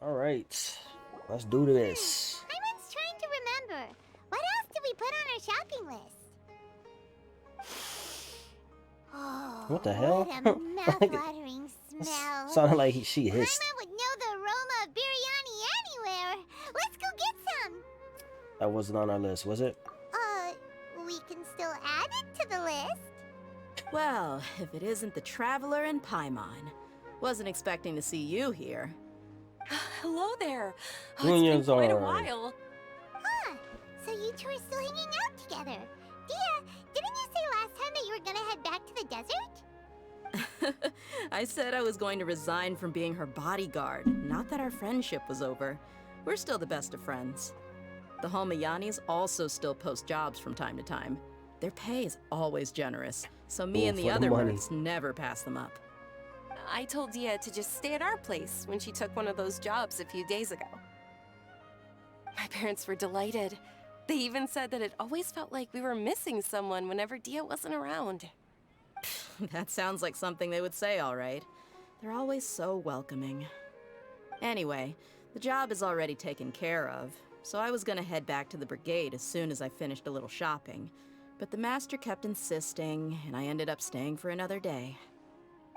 Alright. Let's do this. Iron's trying to remember. What else did we put on our shopping list? What the Oh, hell? what a mouth-watering smell. Sounded like she hissed. Paimon would know the aroma of biryani anywhere. Let's go get some. That wasn't on our list, was it? We can still add it to the list. Well, if it isn't the Traveler and Paimon. Wasn't expecting to see you here. Hello there. Oh, it's Unions been quite a are- while. Huh, so you two are still hanging out together. Dehya, didn't you say last time that you were gonna head back to the desert? I said I was going to resign from being her bodyguard, not that our friendship was over. We're still the best of friends. The Holmayanis also still post jobs from time to time. Their pay is always generous, so me Oh, and the for the other money. mercs never pass them up. I told Dehya to just stay at our place when she took one of those jobs a few days ago. My parents were delighted. They even said that it always felt like we were missing someone whenever Dehya wasn't around. That sounds like something they would say, all right. They're always so welcoming. Anyway, the job is already taken care of, so I was gonna head back to the brigade as soon as I finished a little shopping. But the master kept insisting, and I ended up staying for another day.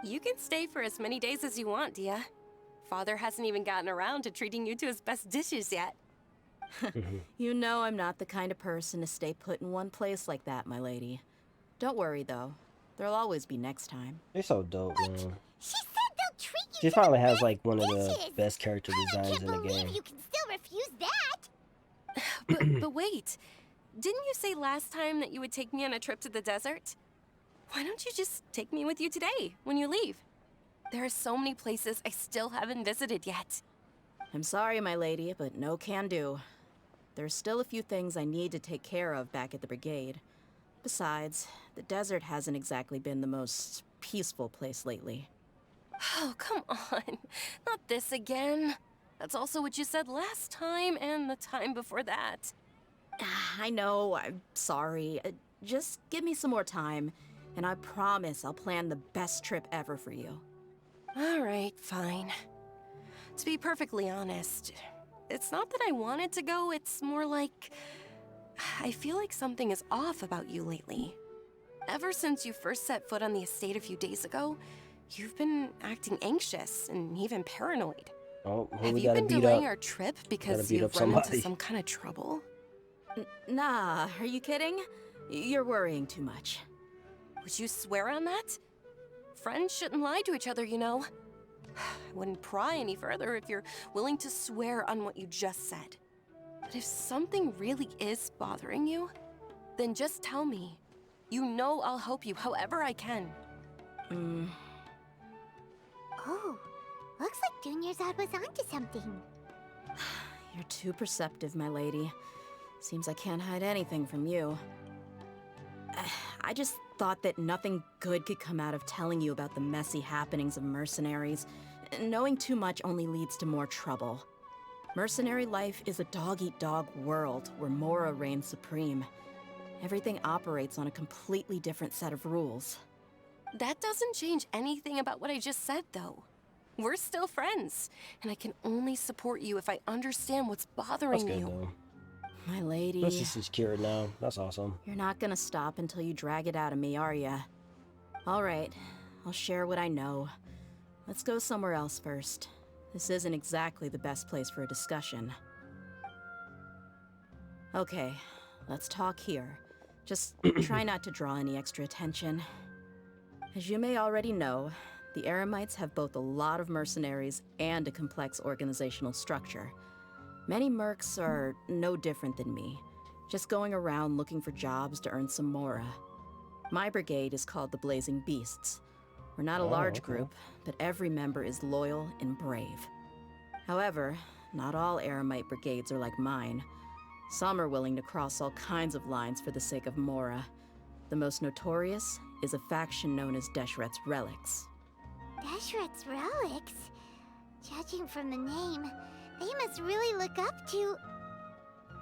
You can stay for as many days as you want, Dehya. Father hasn't even gotten around to treating you to his best dishes yet. You know I'm not the kind of person to stay put in one place like that, my lady. Don't worry, though. There'll always be next time. They're so dope, man. She said they'll treat you She to probably the has best like one of the dishes. best character I designs can't in the believe game. you can still refuse that. But wait, didn't you say last time that you would take me on a trip to the desert? Why don't you just take me with you today, when you leave? There are so many places I still haven't visited yet. I'm sorry, my lady, but no can do. There's still a few things I need to take care of back at the brigade. Besides, the desert hasn't exactly been the most peaceful place lately. Oh, come on. Not this again. That's also what you said last time and the time before that. I know, I'm sorry. Just give me some more time, and I promise I'll plan the best trip ever for you. All right, fine. To be perfectly honest, it's not that I wanted to go, it's more like I feel like something is off about you lately. Ever since you first set foot on the estate a few days ago, you've been acting anxious and even paranoid. Oh, who Have we you gotta been beat delaying up? our trip because beat you've up run into somebody. some kind of trouble? Nah, are you kidding? You're worrying too much. Would you swear on that? Friends shouldn't lie to each other, you know. I wouldn't pry any further if you're willing to swear on what you just said. But if something really is bothering you, then just tell me. You know I'll help you however I can. Oh, looks like Junior's was onto something. You're too perceptive, my lady. Seems I can't hide anything from you. I just thought that nothing good could come out of telling you about the messy happenings of mercenaries. Knowing too much only leads to more trouble. Mercenary life is a dog-eat-dog world where Mora reigns supreme. Everything operates on a completely different set of rules. That doesn't change anything about what I just said, though. We're still friends, and I can only support you if I understand what's That's bothering good you. though. My lady, This is secure now. That's awesome. you're not gonna stop until you drag it out of me, are ya? All right, I'll share what I know. Let's go somewhere else first. This isn't exactly the best place for a discussion. Okay, let's talk here. Just try not to draw any extra attention. As you may already know, the Eremites have both a lot of mercenaries and a complex organizational structure. Many mercs are no different than me, just going around looking for jobs to earn some mora. My brigade is called the Blazing Beasts. We're not a large okay. group, but every member is loyal and brave. However, not all Eremite brigades are like mine. Some are willing to cross all kinds of lines for the sake of mora. The most notorious is a faction known as Deshret's Relics. Deshret's relics? Judging from the name, they must really look up to...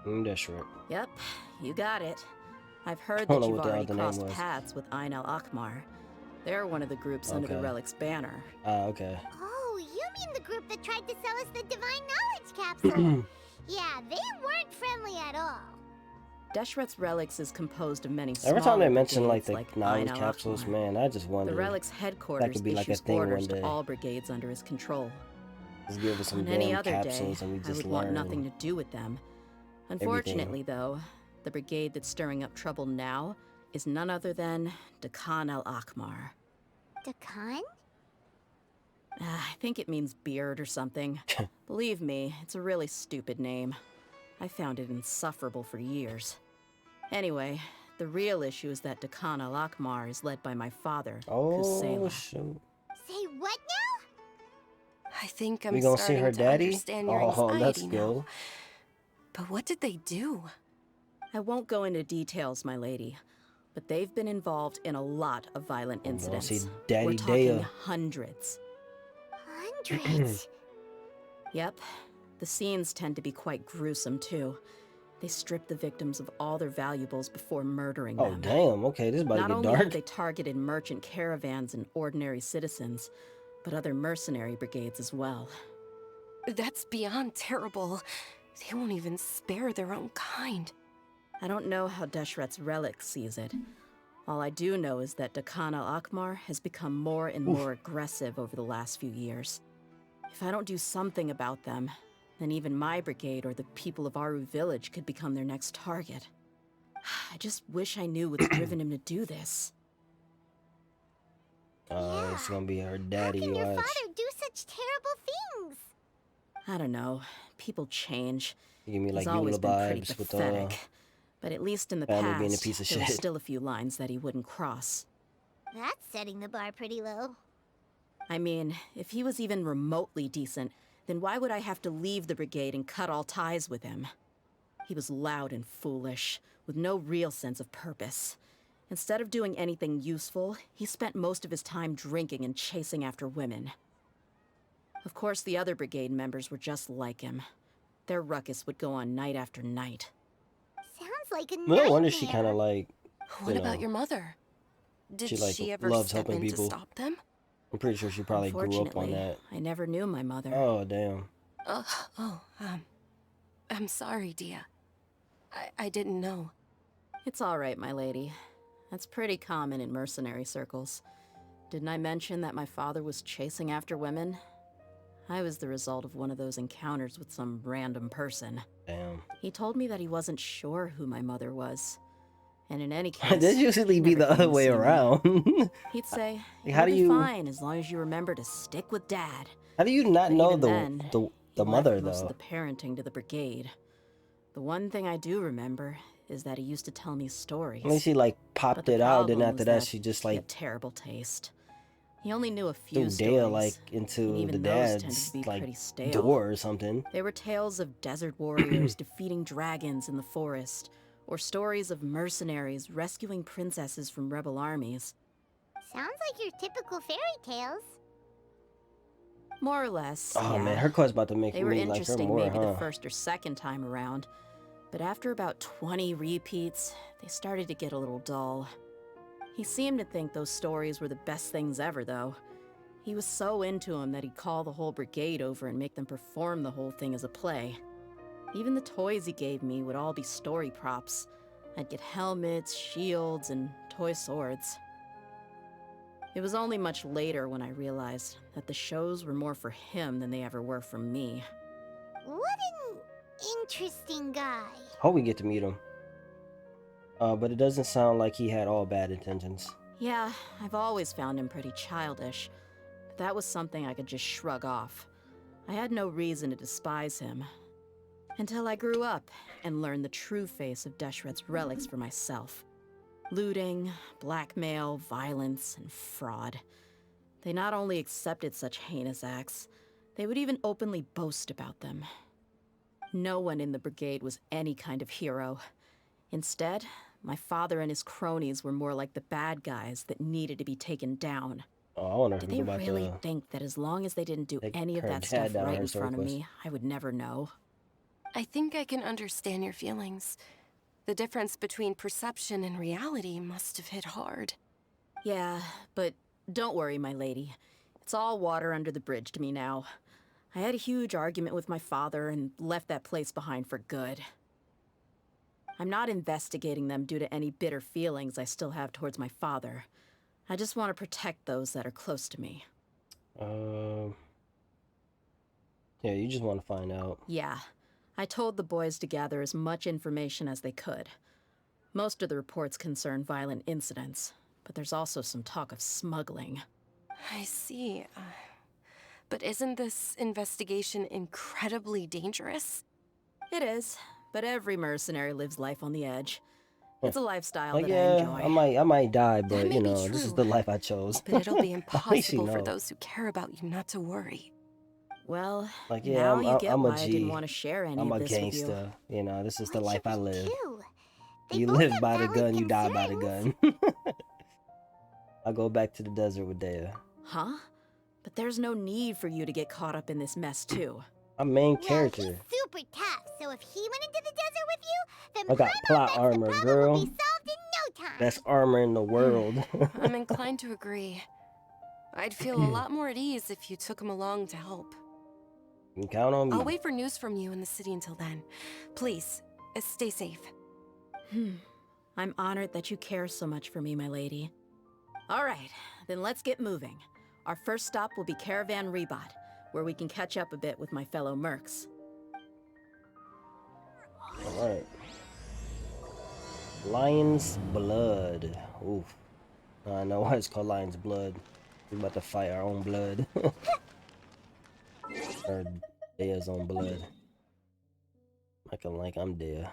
That's right. Yep, you got it. I've heard Don't that know you've what the already other name crossed was. paths with Ain al Akmar. They're one of the groups under the Okay. Relic's banner. Ah, okay. Oh, you mean the group that tried to sell us the Divine Knowledge Capsule. Yeah, they weren't friendly at all. Deshret's relics is composed of many smaller Every time they mention like brigades the knowledge Ain capsules, al-Ahmar. man, I just wonder The relic's that headquarters could be like a issues thing orders one to day. all brigades under his control. Just give us some On any damn other day, capsules and we I just would want learn. nothing to do with them. Unfortunately, though, the brigade that's stirring up trouble now is none other than Dehya al-Ahmar. Dakan? I think it means beard or something. Believe me, it's a really stupid name. I found it insufferable for years. Anyway, the real issue is that Dehya al-Ahmar is led by my father, Oh Kusela. shoot. Say what now? I think I'm We gonna see starting her to daddy? understand your Oh, anxiety let's now. go. But what did they do? I won't go into details, my lady, but they've been involved in a lot of violent I'm gonna incidents. see Daddy We're talking Dehya. hundreds. Hundreds. Yep. The scenes tend to be quite gruesome, too. They strip the victims of all their valuables before murdering Oh them. damn, okay, this is about Not to get only have dark. they targeted merchant caravans and ordinary citizens, but other mercenary brigades as well. That's beyond terrible. They won't even spare their own kind. I don't know how Deshret's relic sees it. All I do know is that Dehya al-Ahmar has become more and more aggressive over the last few years. If I don't do something about them, then even my brigade or the people of Aru village could become their next target. I just wish I knew what's driven him to do this. It's gonna be her How daddy, can your watch. father do such terrible things? I don't know. People change. You give me like He's always Eula been pretty vibes with pathetic. But at least in the family past, being a piece of there were shit. still a few lines that he wouldn't cross. That's setting the bar pretty low. I mean, if he was even remotely decent, then why would I have to leave the brigade and cut all ties with him? He was loud and foolish, with no real sense of purpose. Instead of doing anything useful, he spent most of his time drinking and chasing after women. Of course, the other brigade members were just like him. Their ruckus would go on night after night. Sounds like a No nightmare. wonder she kind of like, What You about know, your mother? Did she, like, she ever loves step helping in people. to stop them? I'm pretty sure she probably grew up on Unfortunately, that. I never knew my mother. Oh damn. I'm sorry, Dehya. I didn't know. It's all right, my lady. That's pretty common in mercenary circles. Didn't I mention that my father was chasing after women? I was the result of one of those encounters with some random person. Damn. He told me that he wasn't sure who my mother was. And in any case, This usually he be never the other came to way see me. around. He'd say, Like, how "You'll do be you- fine as long as you remember to stick with Dad." How do you not But know even the then, the He mother left most though? of the parenting to the brigade. The one thing I do remember is that he used to tell me stories. I mean, she like But popped the it out, then problem after was that, she just he like had terrible taste. He only knew a threw few stories. Dehya like and into even the those tended dad's to be like pretty stale. door or something. They were tales of desert warriors defeating dragons in the forest, or stories of mercenaries rescuing princesses from rebel armies. Sounds like your typical fairy tales. More or less, Oh yeah. man, her quest about to make They were me like her interesting more, maybe huh? the first or second time around, but after about 20 repeats, they started to get a little dull. He seemed to think those stories were the best things ever, though. He was so into them that he'd call the whole brigade over and make them perform the whole thing as a play. Even the toys he gave me would all be story props. I'd get helmets, shields, and toy swords. It was only much later when I realized that the shows were more for him than they ever were for me. What an interesting guy. Hope we get to meet him. But it doesn't sound like he had all bad intentions. Yeah, I've always found him pretty childish, but that was something I could just shrug off. I had no reason to despise him. Until I grew up and learned the true face of Deshret's relics for myself. Looting, blackmail, violence, and fraud. They not only accepted such heinous acts, they would even openly boast about them. No one in the brigade was any kind of hero. Instead, my father and his cronies were more like the bad guys that needed to be taken down. Oh, I wonder if Did we they about really to think that as long as they didn't do take any of her that dad stuff down right her in front of story me, I would never know? I think I can understand your feelings. The difference between perception and reality must have hit hard. Yeah, but don't worry, my lady. It's all water under the bridge to me now. I had a huge argument with my father and left that place behind for good. I'm not investigating them due to any bitter feelings I still have towards my father. I just want to protect those that are close to me. Yeah, you just want to find out. Yeah. I told the boys to gather as much information as they could. Most of the reports concern violent incidents, but there's also some talk of smuggling. I see. But isn't this investigation incredibly dangerous? It is, but every mercenary lives life on the edge. It's a lifestyle Like, that I yeah, enjoy. I might die, That but may you be know, this is true, the life I chose. But it'll be At least you impossible for know. those who care about you not to worry. Well, Like, yeah, now you get I'm a why I didn't G. want to share any I'm of a this with you. gangster. You know, this is the What life should I we live. do? They You both live have by the valid gun, you die by the concerns. gun. I go back to the desert with Dehya. Huh? But there's no need for you to get caught up in this mess, too. I'm main Well, he's character. super tough, so if he went into the desert with you, then I got plot the armor, problem girl. will be solved in no time. Best armor in the world. I'm inclined to agree. I'd feel a lot more at ease if you took him along to help. You can count on me. I'll wait for news from you in the city until then. Please, stay safe. I'm honored that you care so much for me, my lady. All right, then let's get moving. Our first stop will be Caravan Rebot, where we can catch up a bit with my fellow mercs. Alright. Lion's Blood. Oof. I know why it's called Lion's Blood. We're about to fight our own blood. Or Deya's own blood. I'm Deya.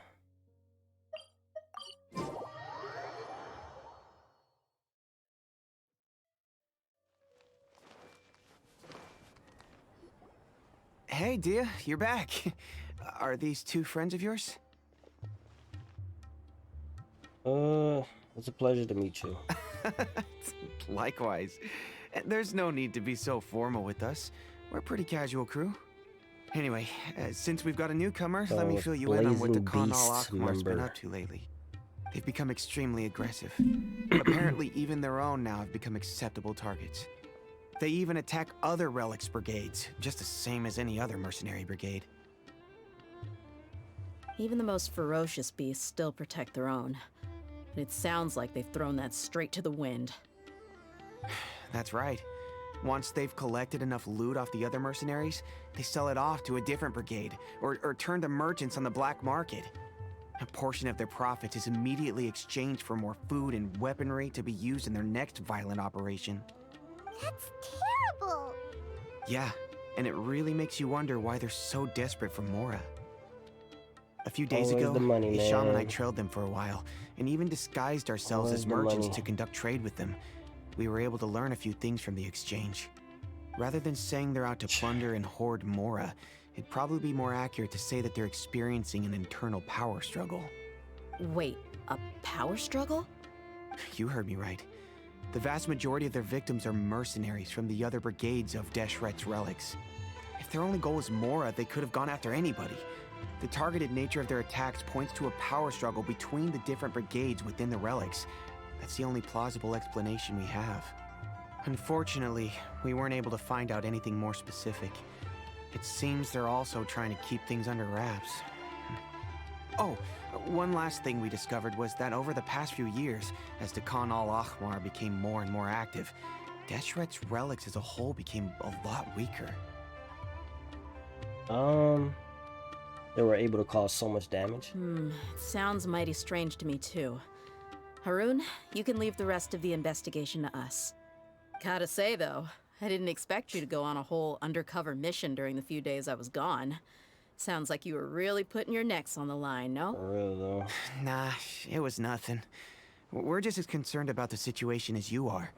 Hey, Dehya, you're back. Are these two friends of yours? It's a pleasure to meet you. Likewise. There's no need to be so formal with us. We're a pretty casual crew. Anyway, since we've got a newcomer, let me fill you in on what the Blazing Khan Beast al-Akmar's been member. up to lately. They've become extremely aggressive. Apparently, even their own now have become acceptable targets. They even attack other relics brigades, just the same as any other mercenary brigade. Even the most ferocious beasts still protect their own. But it sounds like they've thrown that straight to the wind. That's right. Once they've collected enough loot off the other mercenaries, they sell it off to a different brigade, or turn to merchants on the black market. A portion of their profits is immediately exchanged for more food and weaponry to be used in their next violent operation. That's terrible. Yeah, and it really makes you wonder why they're so desperate for Mora. A few days Always ago, the money, Isham and I man. trailed them for a while, and even disguised ourselves Always as the merchants money. to conduct trade with them. We were able to learn a few things from the exchange. Rather than saying they're out to plunder and hoard Mora, it'd probably be more accurate to say that they're experiencing an internal power struggle. Wait, a power struggle? You heard me right. The vast majority of their victims are mercenaries from the other brigades of Deshret's relics. If their only goal was Mora, they could have gone after anybody. The targeted nature of their attacks points to a power struggle between the different brigades within the relics. That's the only plausible explanation we have. Unfortunately, we weren't able to find out anything more specific. It seems they're also trying to keep things under wraps. Oh, one last thing we discovered was that over the past few years, as the Khan al-Ahmar became more and more active, Deshret's relics as a whole became a lot weaker. They were able to cause so much damage. It sounds mighty strange to me, too. Haroon, you can leave the rest of the investigation to us. Gotta say, though, I didn't expect you to go on a whole undercover mission during the few days I was gone. Sounds like you were really putting your necks on the line, no? For real though. Nah, it was nothing. We're just as concerned about the situation as you are.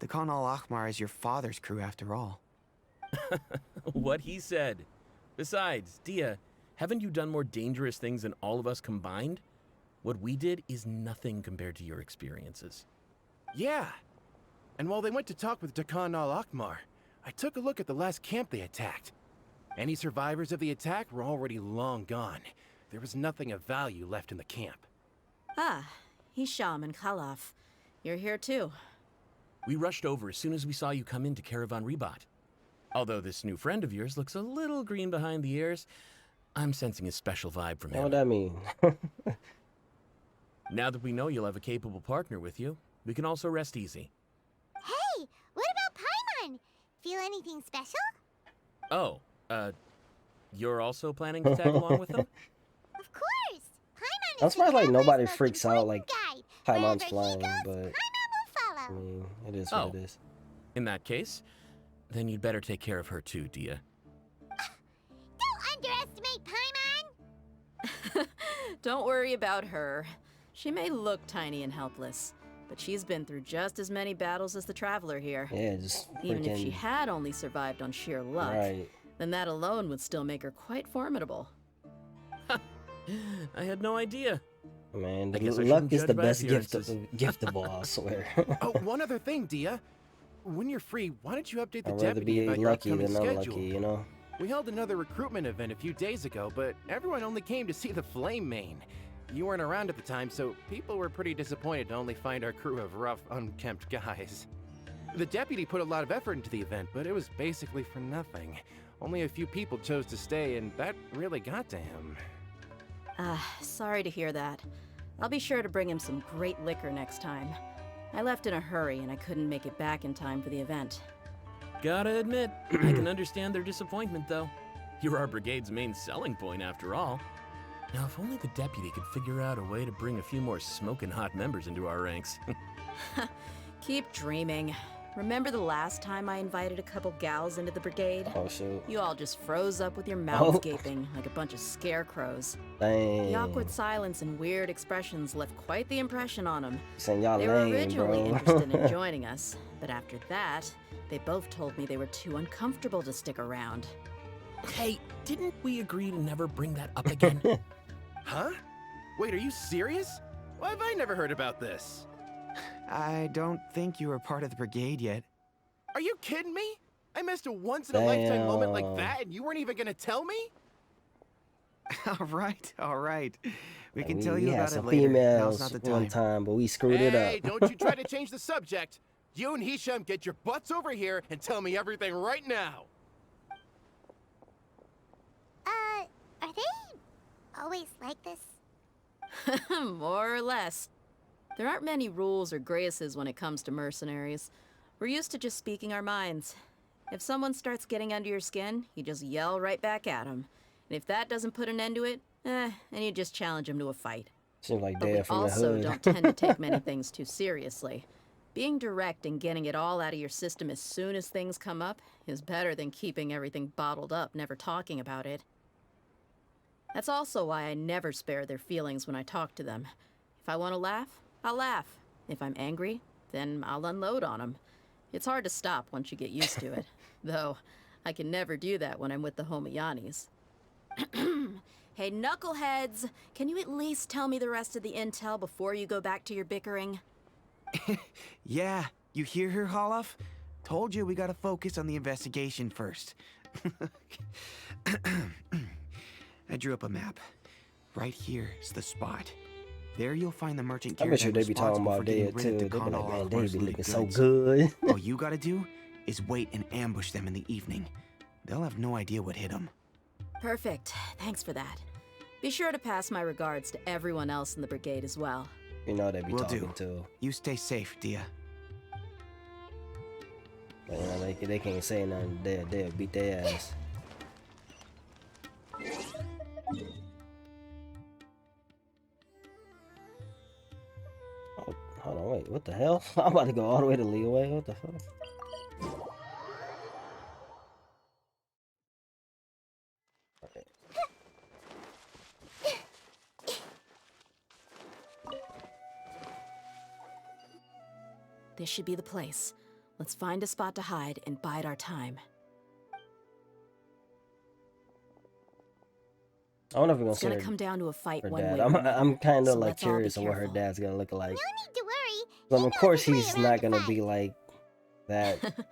The Khan al-Ahmar is your father's crew after all. What he said. Besides, Dehya, haven't you done more dangerous things than all of us combined? What we did is nothing compared to your experiences. Yeah. And while they went to talk with Khan al-Akmar, I took a look at the last camp they attacked. Any survivors of the attack were already long gone. There was nothing of value left in the camp. Ah, Hisham and Khalaf. You're here too. We rushed over as soon as we saw you come into Caravan Rebot. Although this new friend of yours looks a little green behind the ears, I'm sensing a special vibe from What him. that mean? Now that we know you'll have a capable partner with you, we can also rest easy. Hey, what about Paimon? Feel anything special? Oh, you're also planning to tag along with them? Of course! Paimon I'm is the surprised like traveler's nobody most freaks out important like guide. Paimon's Wherever he flying, goes, but Paimon will I follow. mean, it is what it is. In that case, then you'd better take care of her too, Dehya. Don't underestimate Paimon! Don't worry about her. She may look tiny and helpless, but she's been through just as many battles as the traveler here. Yeah, just Even if she freaking had only survived on sheer luck, right. then that alone would still make her quite formidable. I had no idea. Man, I the guess I luck shouldn't is judge the by best gift appearances. giftable, I swear. Oh, one other thing, Dehya. When you're free, why don't you update the I'd rather deputy be about your lucky upcoming than schedule? unlucky, you know? We held another recruitment event a few days ago, but everyone only came to see the Flame Main. You weren't around at the time, so people were pretty disappointed to only find our crew of rough, unkempt guys. The deputy put a lot of effort into the event, but it was basically for nothing. Only a few people chose to stay, and that really got to him. Sorry to hear that. I'll be sure to bring him some great liquor next time. I left in a hurry and I couldn't make it back in time for the event. Gotta admit, I can understand their disappointment, though. You're our brigade's main selling point, after all. Now, if only the deputy could figure out a way to bring a few more smoking hot members into our ranks. Keep dreaming. Remember the last time I invited a couple gals into the brigade? Oh shoot. You all just froze up with your mouths Oh. gaping like a bunch of scarecrows. Dang. The awkward silence and weird expressions left quite the impression on them. Saying y'all They were lame, originally bro. interested in joining us, but after that, they both told me they were too uncomfortable to stick around. Hey, didn't we agree to never bring that up again? Huh? Wait, are you serious? Why have I never heard about this? I don't think you were part of the brigade yet. Are you kidding me? I missed a once-in-a-lifetime moment like Damn. that, and you weren't even gonna tell me? All right, all right. We can We- tell we you had about it some later. Now's females not the one time. time, but we screwed Hey, it up. don't you try to change the subject. You and Hisham get your butts over here and tell me everything right now. Are they always like this? More or less. There aren't many rules or graces when it comes to mercenaries. We're used to just speaking our minds. If someone starts getting under your skin, you just yell right back at them. And if that doesn't put an end to it, then you just challenge them to a fight. Seems like But we Dehya from the also hood. don't tend to take many things too seriously. Being direct and getting it all out of your system as soon as things come up is better than keeping everything bottled up, never talking about it. That's also why I never spare their feelings when I talk to them. If I want to laugh, I'll laugh. If I'm angry, then I'll unload on them. It's hard to stop once you get used to it. Though, I can never do that when I'm with the Homayanis. Hey, knuckleheads! Can you at least tell me the rest of the intel before you go back to your bickering? Yeah, you hear her, Holloff? Told you we gotta focus on the investigation first. I drew up a map. Right here is the spot. There you'll find the merchant I bet you caravan they be talking responsible about for getting Dehya rid too. of They be like, Dekana man, they Alkmaar's be loot looking so goods. good. All you gotta do is wait and ambush them in the evening. They'll have no idea what hit them. Perfect. Thanks for that. Be sure to pass my regards to everyone else in the brigade as well. You know they be Will talking do. too. You stay safe, Dehya. But you know, they can't say nothing. They'll beat their ass. Oh, hold on, wait, what the hell? I'm about to go all the way to Leeway. What the fuck? Okay. This should be the place. Let's find a spot to hide and bide our time. I wonder if we're gonna It's see gonna her, come down to a fight her one dad. way or another. I'm kind of so like let's all be curious on what her careful. dad's gonna look like. No need to worry. But He of knows course, his way he's around not the gonna fight. be like that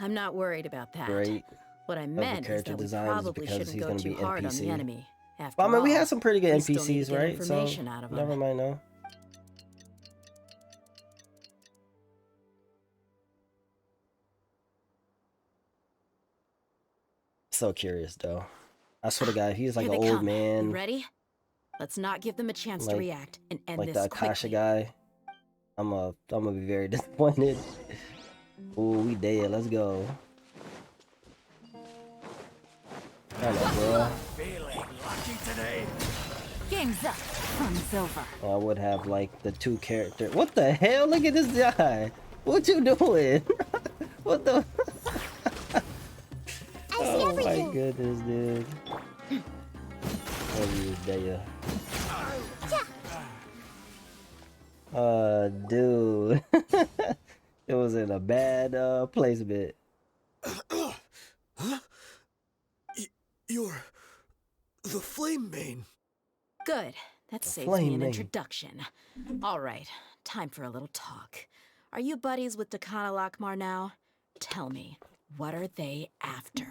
I'm not worried about that. great. What I meant is character that we designs probably because shouldn't he's go gonna too be hard on the NPC. enemy. After Well, I mean, we all, had some pretty good we still need NPCs, to get right? So information out of 'em. never mind know. so curious though. I swear to God, if he's like Here an they old come. You man, ready? Let's not give them a chance to like react and end like this the Akasha quickly. guy, I'm gonna be very disappointed. Ooh, we dead. Let's go. Come on, bro. Feeling lucky today? Game's up. Fun's over. I would have like the two characters. What the hell? Look at this guy. What you doing? What the? I see Oh my everything. goodness, dude. Love you, Dehya. Dude. It was in a bad placement. You're the Flame Mane. Good. That saves me flame an mane. introduction. All right, time for a little talk. Are you buddies with Dakana Lakmar now? Tell me, what are they after?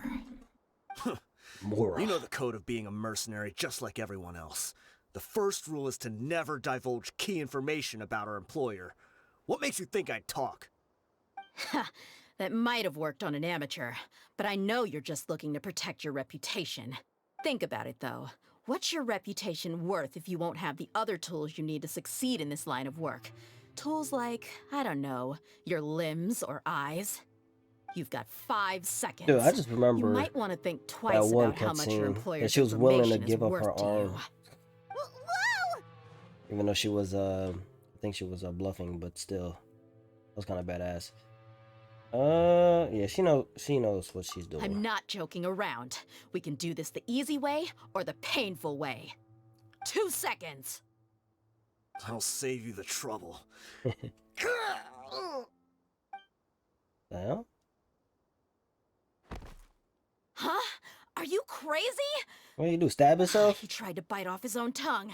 Mora. You know the code of being a mercenary just like everyone else. The first rule is to never divulge key information about our employer. What makes you think I'd talk? Ha, that might have worked on an amateur, but I know you're just looking to protect your reputation. Think about it, though. What's your reputation worth if you won't have the other tools you need to succeed in this line of work? Tools like, I don't know, your limbs or eyes? You've got 5 seconds. Dude, I just You remember might want to think that twice one about how much your cutscene employer's that she was willing to information is give up worth her to you. arm, Whoa! even though she was I think she was bluffing, but still, that was kind of badass. Yeah, she knows what she's doing. I'm not joking around. We can do this the easy way or the painful way. 2 seconds. I'll save you the trouble. The hell? Huh? Are you crazy? What do you do? Stab yourself? He tried to bite off his own tongue.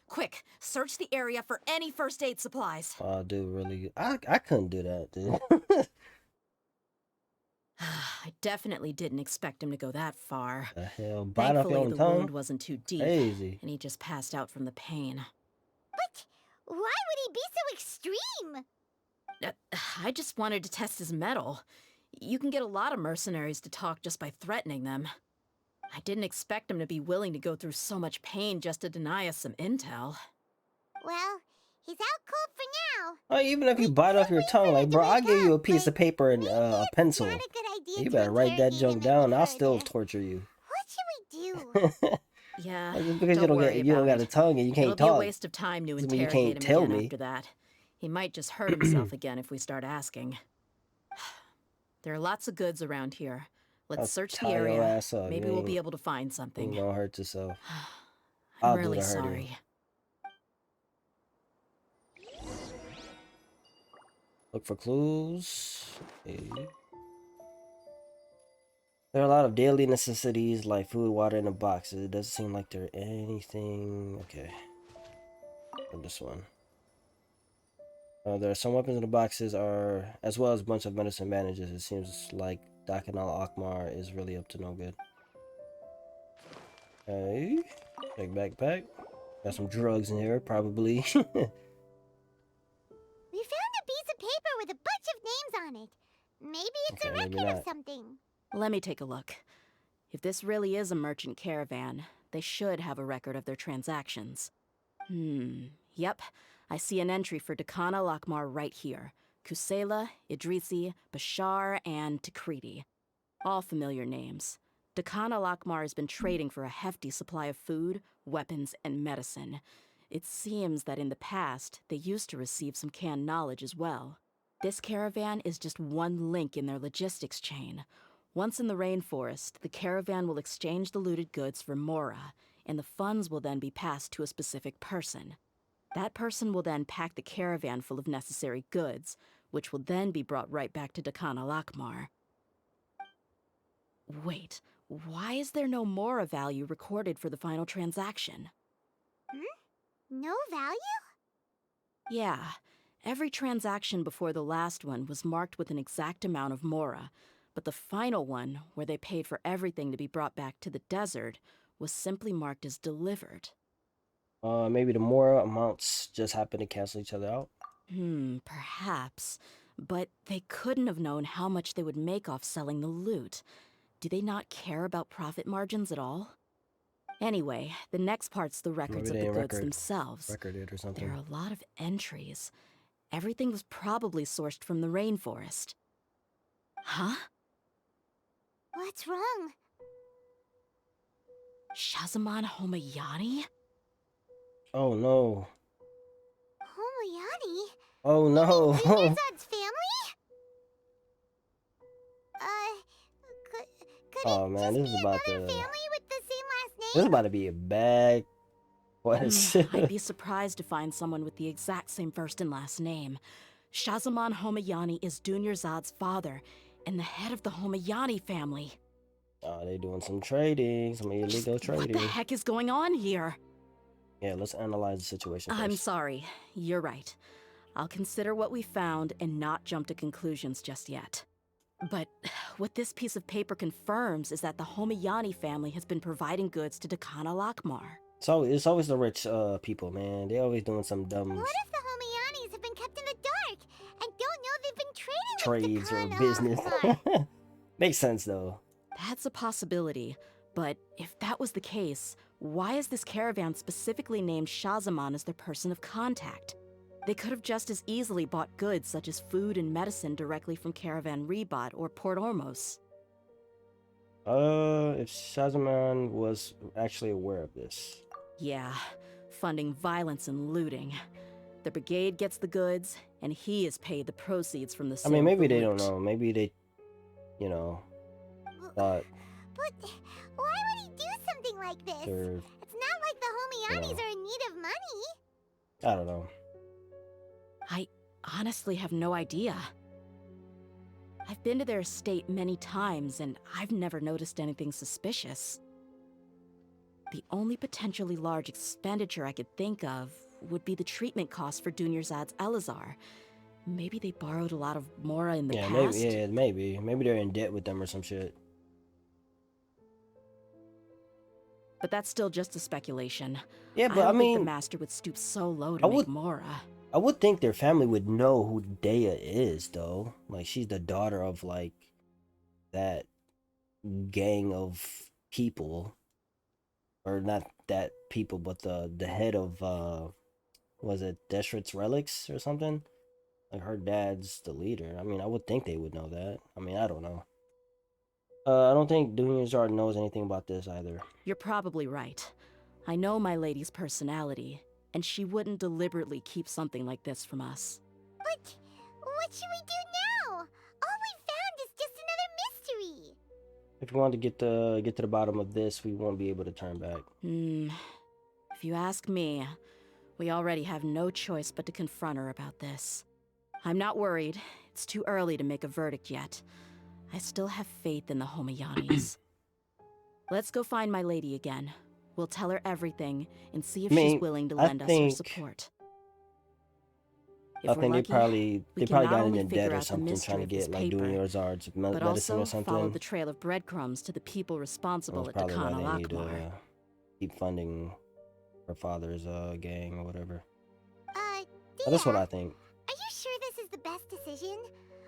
Quick, search the area for any first aid supplies. Oh, dude, really? I couldn't do that, dude. I definitely didn't expect him to go that far. The hell? Bite off Thankfully, your own the tongue? wound wasn't too deep, Crazy. and he just passed out from the pain. But why would he be so extreme? I just wanted to test his mettle. You can get a lot of mercenaries to talk just by threatening them. I didn't expect him to be willing to go through so much pain just to deny us some intel. Well, he's out cold for now. Oh, even if you bite off your tongue, like, bro, I give you a piece of paper and a pencil. Not a good idea. You to better write that interrogate junk him down. any I'll still further. torture you. What should we do? Yeah, Like, just because you don't worry you don't about got a it. tongue and you can't It'll be a talk. waste of time to Doesn't mean you interrogate can't him tell again me. after that. He might just hurt himself again if we start asking. There are lots of goods around here. Let's I'll search the tie your area. ass up. Maybe You we'll be ain't- able to find You something. gonna hurt yourself. I'm I'll do really the hurting. sorry. Look for clues. Okay. There are a lot of daily necessities like food, water in the boxes. It doesn't seem like there anything. Okay. Or this one. There are some weapons in the boxes, as well as a bunch of medicine bandages. It seems like Dakanal Akmar is really up to no good. Okay. Check backpack. Got some drugs in here, probably. We found a piece of paper with a bunch of names on it. Maybe it's a Okay, maybe record of not. something. Let me take a look. If this really is a merchant caravan, they should have a record of their transactions. Yep. I see an entry for Dakana Lakmar right here. Kusela, Idrisi, Bashar, and Takriti. All familiar names. Dakana Lakmar has been trading for a hefty supply of food, weapons, and medicine. It seems that in the past, they used to receive some canned knowledge as well. This caravan is just one link in their logistics chain. Once in the rainforest, the caravan will exchange the looted goods for Mora, and the funds will then be passed to a specific person. That person will then pack the caravan full of necessary goods, which will then be brought right back to Dakana Lakmar. Wait, why is there no Mora value recorded for the final transaction? No value? Yeah, every transaction before the last one was marked with an exact amount of Mora, but the final one, where they paid for everything to be brought back to the desert, was simply marked as delivered. Maybe the more amounts just happen to cancel each other out. Perhaps. But they couldn't have known how much they would make off selling the loot. Do they not care about profit margins at all? Anyway, the next part's the records Maybe of they the goods themselves. recorded or something. There are a lot of entries. Everything was probably sourced from the rainforest. Huh? What's wrong? Shazamon Homayani? Oh no. Homoyani? Oh You mean no. Dunyarzad's family? Could Oh it man, just this be is about another to family with the same last this is name? about to be a bad question. I'd be surprised to find someone with the exact same first and last name. Shazamon Homayani is Dunyarzad's father, and the head of the Homayani family. Oh, they doing some trading, some illegal What trading. the heck is going on here? Yeah, let's analyze the situation I'm first. sorry. You're right. I'll consider what we found and not jump to conclusions just yet. But what this piece of paper confirms is that the Homayani family has been providing goods to Dakana Lakmar. So it's always the rich people, man. They always doing some dumb What if the Homayanis have been kept in the dark and don't know they've been trading trades or with Dakana business. Lakmar? Makes sense though. That's a possibility, but if that was the case, why is this caravan specifically named Shazamon as their person of contact? They could have just as easily bought goods such as food and medicine directly from Caravan Rebot or Port Ormos. If Shazamon was actually aware of this. Yeah, funding violence and looting. The brigade gets the goods, and he is paid the proceeds from the I sale mean, of maybe the they don't loot. know. Maybe they, thought But why would he do something like this? they're, It's not like the Homayanis Yeah. are in need of money. I don't know. I honestly have no idea. I've been to their estate many times, and I've never noticed anything suspicious. The only potentially large expenditure I could think of would be the treatment costs for Dunyarzad's Elazar. Maybe they borrowed a lot of Mora in the Yeah, past? maybe they're in debt with them or some shit. But that's still just a speculation. Yeah, I but don't I think the mean, master would stoop so low I to would- make Mora. I would think their family would know who Dehya is, though. Like, she's the daughter of, like, that gang of people. Or not that people, but the head of, was it Deshret's Relics or something? Like, her dad's the leader. I mean, I would think they would know that. I mean, I don't know. I don't think Dunyarzad knows anything about this either. You're probably right. I know my lady's personality, and she wouldn't deliberately keep something like this from us. But what should we do now? All we found is just another mystery. If we want to get to the bottom of this, we won't be able to turn back. If you ask me, we already have no choice but to confront her about this. I'm not worried. It's too early to make a verdict yet. I still have faith in the Homayanis. Let's go find my lady again. We'll tell her everything and see if I mean, she's willing to I lend us her think- support. I If we're think lucky, they we can probably not got only into figure debt or out the something, mystery trying to of this get like paper, Dunyarzad's but medicine also or something. follow the trail of breadcrumbs to the people responsible That's at probably why Dakana they need to Lakmar. keep funding her father's gang or whatever. Dehya, That's what I think. are you sure this is the best decision?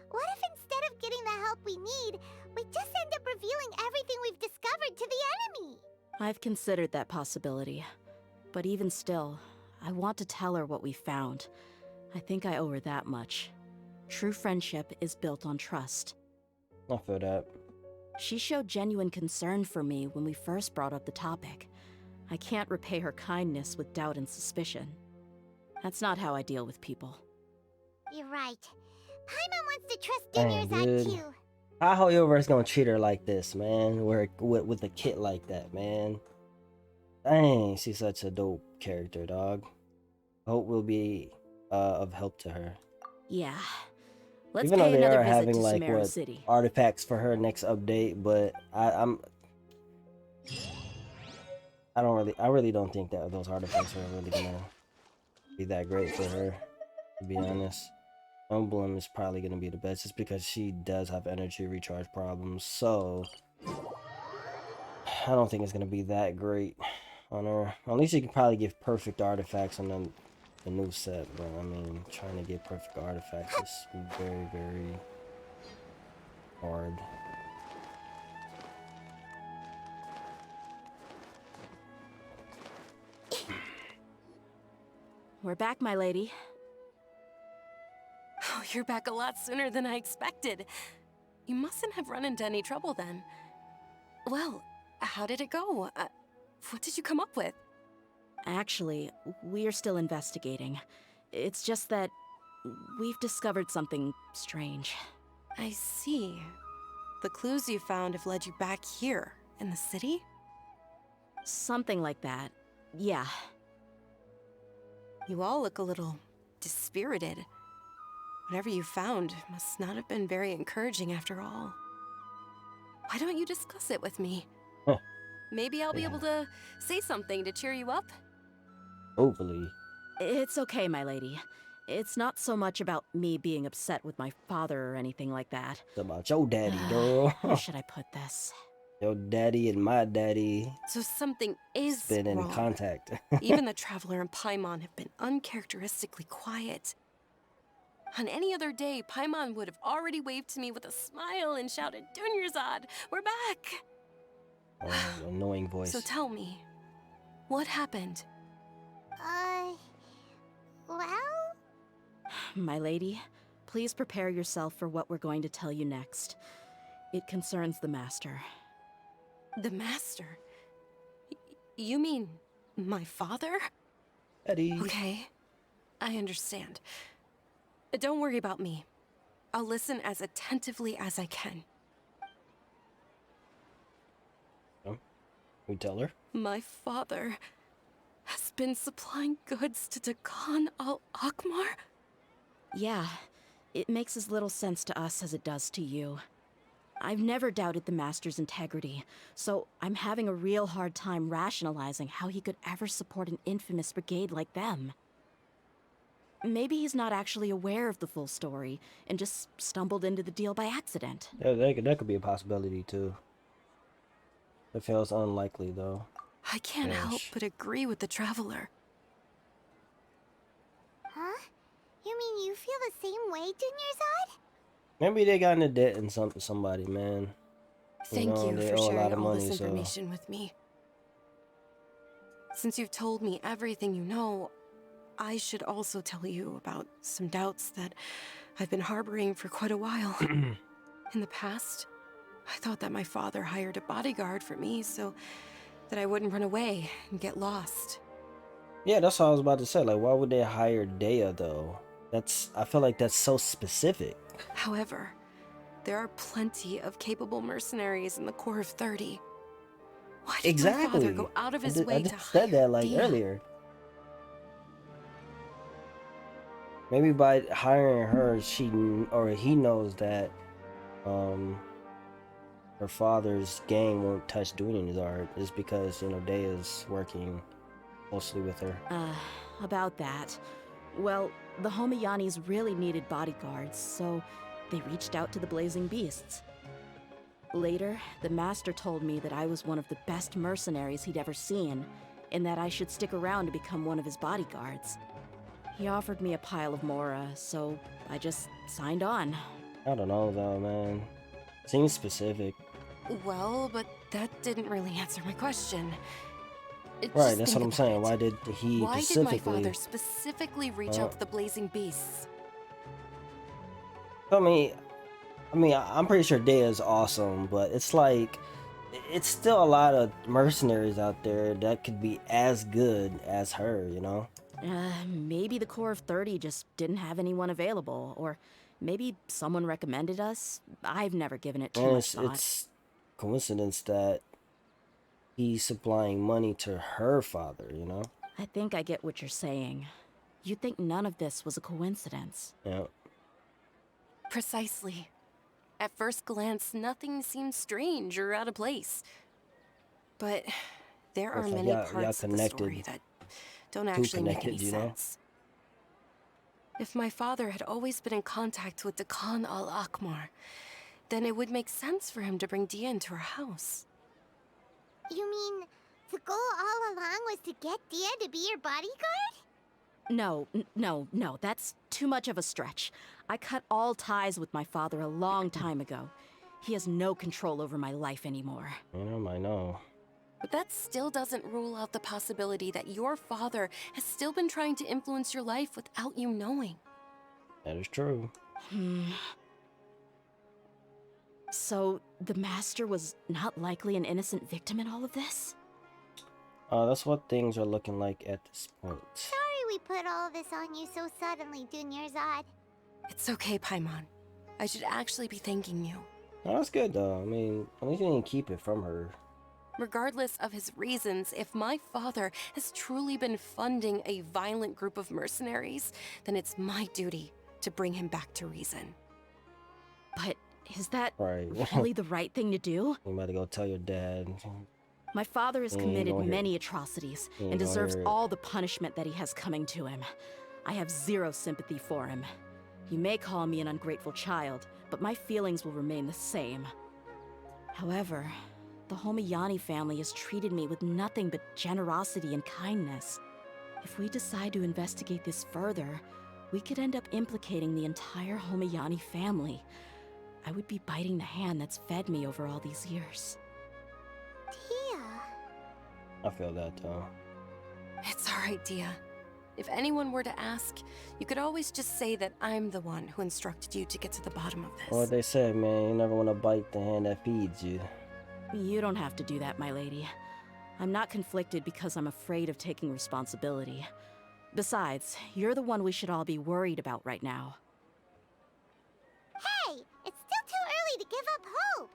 What if instead of getting the help we need, we just end up revealing everything we've discovered to the enemy? I've considered that possibility. But even still, I want to tell her what we found. I think I owe her that much. True friendship is built on trust. I feel that. She showed genuine concern for me when we first brought up the topic. I can't repay her kindness with doubt and suspicion. That's not how I deal with people. You're right. Paimon wants to trust Dang, Dunyarzad dude. too. How Yover's gonna treat her like this, man? With a kid like that, man. Dang, she's such a dope character, dog. Hope will be of help to her. Yeah. Let's Even though pay they another are visit having to like Sumeru what City. artifacts for her next update, but I really don't think that those artifacts are really gonna be that great for her, to be honest. Emblem is probably gonna be the best just because she does have energy recharge problems, so I don't think it's gonna be that great on her. At least you can probably give perfect artifacts on the new set, but I mean, trying to get perfect artifacts is very, very hard. we're back, my lady. Oh, you're back a lot sooner than I expected. You mustn't have run into any trouble then. Well, how did it go? What did you come up with? Actually, we're still investigating. It's just that we've discovered something strange. I see. The clues you found have led you back here, in the city? Something like that. Yeah. You all look a little dispirited. Whatever you found must not have been very encouraging after all. Why don't you discuss it with me? Huh. Maybe I'll be able to say something to cheer you up? Hopefully. It's okay, my lady. It's not so much about me being upset with my father or anything like that. It's about your daddy, How girl. should I put this? Your daddy and my daddy So something is been in wrong. contact. Even the Traveler and Paimon have been uncharacteristically quiet. On any other day, Paimon would have already waved to me with a smile and shouted, "Dunyarzad, we're back!" Oh, annoying voice. So tell me, what happened? Well? My lady, please prepare yourself for what we're going to tell you next. It concerns the Master. The Master? You mean my father? Daddy. Okay, I understand. Don't worry about me. I'll listen as attentively as I can. We tell her. My father has been supplying goods to Dakan al-Akmar? Yeah, it makes as little sense to us as it does to you. I've never doubted the Master's integrity, so I'm having a real hard time rationalizing how he could ever support an infamous brigade like them. Maybe he's not actually aware of the full story and just stumbled into the deal by accident. Yeah, that could be a possibility too. It feels unlikely though. I can't help but agree with the Traveler. Huh? You mean you feel the same way, Dunyarzad? Maybe they got into debt and somebody, man. Thank know, you they for owe a sharing lot of all money, this so- information with me. Since you've told me everything you know, I should also tell you about some doubts that I've been harboring for quite a while. In the past, I thought that my father hired a bodyguard for me so that I wouldn't run away and get lost. Yeah, that's what I was about to say. Like, why would they hire Dehya though? I feel like that's so specific. However, there are plenty of capable mercenaries in the Corps of 30. Why did my Exactly. father go out of his I way just to said hire that like Dehya? earlier. Maybe by hiring her, he knows that her father's gang won't touch Dunyarzad is because, Dehya's working closely with her. About that. Well, the Homayanis really needed bodyguards, so they reached out to the Blazing Beasts. Later, the Master told me that I was one of the best mercenaries he'd ever seen, and that I should stick around to become one of his bodyguards. He offered me a pile of Mora, so I just signed on. I don't know though, man. Seems specific. Well, but that didn't really answer my question. Right, Just that's think what I'm about saying. it. Why did he Why did specifically? my father specifically reach out to the Blazing Beasts? I mean, I'm pretty sure Dehya's awesome, but it's like, it's still a lot of mercenaries out there that could be as good as her, Maybe the Corps of 30 just didn't have anyone available, or maybe someone recommended us. I've never given it too And much thought. it's coincidence that he's supplying money to her father, I think I get what you're saying. You'd think none of this was a coincidence. Yeah. Precisely. At first glance, nothing seems strange or out of place. But there are Looks like many y'all parts of the connected. story that don't actually make any connected, you know? sense. If my father had always been in contact with Dakan al-Akmar, then it would make sense for him to bring Dehya into our house. You mean the goal all along was to get Dehya to be your bodyguard? No, that's too much of a stretch. I cut all ties with my father a long time ago. He has no control over my life anymore. I know. But that still doesn't rule out the possibility that your father has still been trying to influence your life without you knowing. That is true. So, the Master was not likely an innocent victim in all of this? That's what things are looking like at this point. Sorry we put all of this on you so suddenly, Dunyarzad. It's okay, Paimon. I should actually be thanking you. No, that's good though. I mean, at least you didn't keep it from her. Regardless of his reasons, if my father has truly been funding a violent group of mercenaries, then it's my duty to bring him back to reason. But is that Right. really the right thing to do? You better go tell your dad. My father has Ain't committed gonna hear many it. atrocities Ain't and gonna deserves hear it. all the punishment that he has coming to him. I have zero sympathy for him. You may call me an ungrateful child, but my feelings will remain the same. However, the Homayani family has treated me with nothing but generosity and kindness. If we decide to investigate this further, we could end up implicating the entire Homayani family. I would be biting the hand that's fed me over all these years. Tia. I feel that though. It's alright, Dehya. If anyone were to ask, you could always just say that I'm the one who instructed you to get to the bottom of this. What they said, man, you never want to bite the hand that feeds you. You don't have to do that, my lady. I'm not conflicted because I'm afraid of taking responsibility. Besides, you're the one we should all be worried about right now. Hey, it's still too early to give up hope.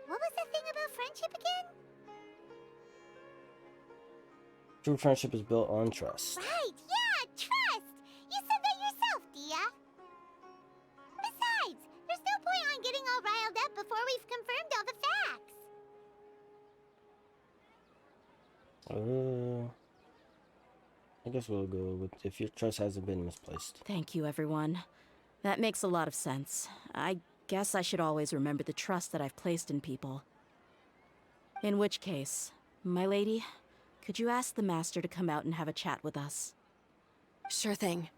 What was the thing about friendship again? True friendship is built on trust. Right, yeah, trust! You said that yourself, Dehya. Besides, there's no point on getting all riled up before we've confirmed all the facts. I guess we'll go with if your trust hasn't been misplaced. Thank you, everyone. That makes a lot of sense. I guess I should always remember the trust that I've placed in people. In which case, my lady, could you ask the Master to come out and have a chat with us? Sure thing.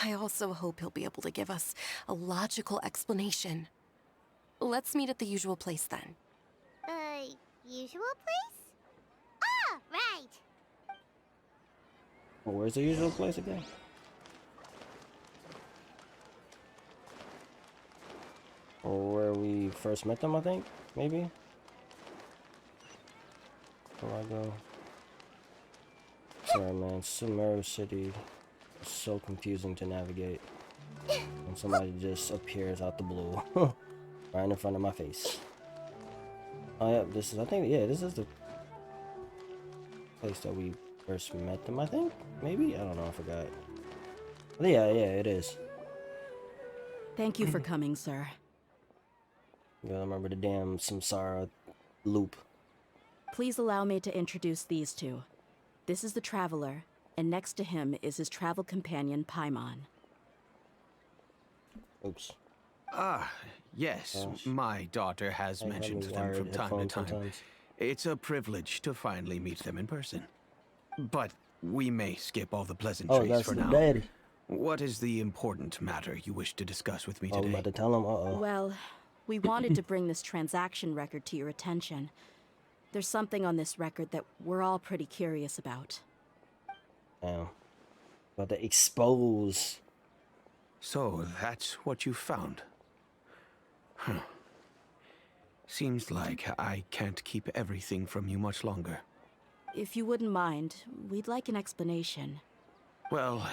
I also hope he'll be able to give us a logical explanation. Let's meet at the usual place then. Usual place? Ah, right. Well, where's the usual place again? Or where we first met them, I think? Maybe? Where I go? Sorry, man. Sumeru City is so confusing to navigate. And somebody just appears out the blue. Right in front of my face. Oh, yeah, this is, I think, yeah, this is the place that we first met them, I think? Maybe? I don't know, I forgot. But yeah, it is. Thank you for coming, sir. You gotta remember the damn samsara loop. Please allow me to introduce these two. This is the Traveler, and next to him is his travel companion, Paimon. Oops. Ah, yes. Gosh. My daughter has I have mentioned me them wired from time to headphones time. sometimes. It's a privilege to finally meet them in person. But we may skip all the Oh, pleasantries that's for the now. daddy. What is the important matter you wish to discuss with me Oh, we today? about to tell him? Uh-oh. Well, we wanted to bring this transaction record to your attention. There's something on this record that we're all pretty curious about. Damn. About to expose. So, that's what you found. Huh. Seems like I can't keep everything from you much longer. If you wouldn't mind, we'd like an explanation. Well,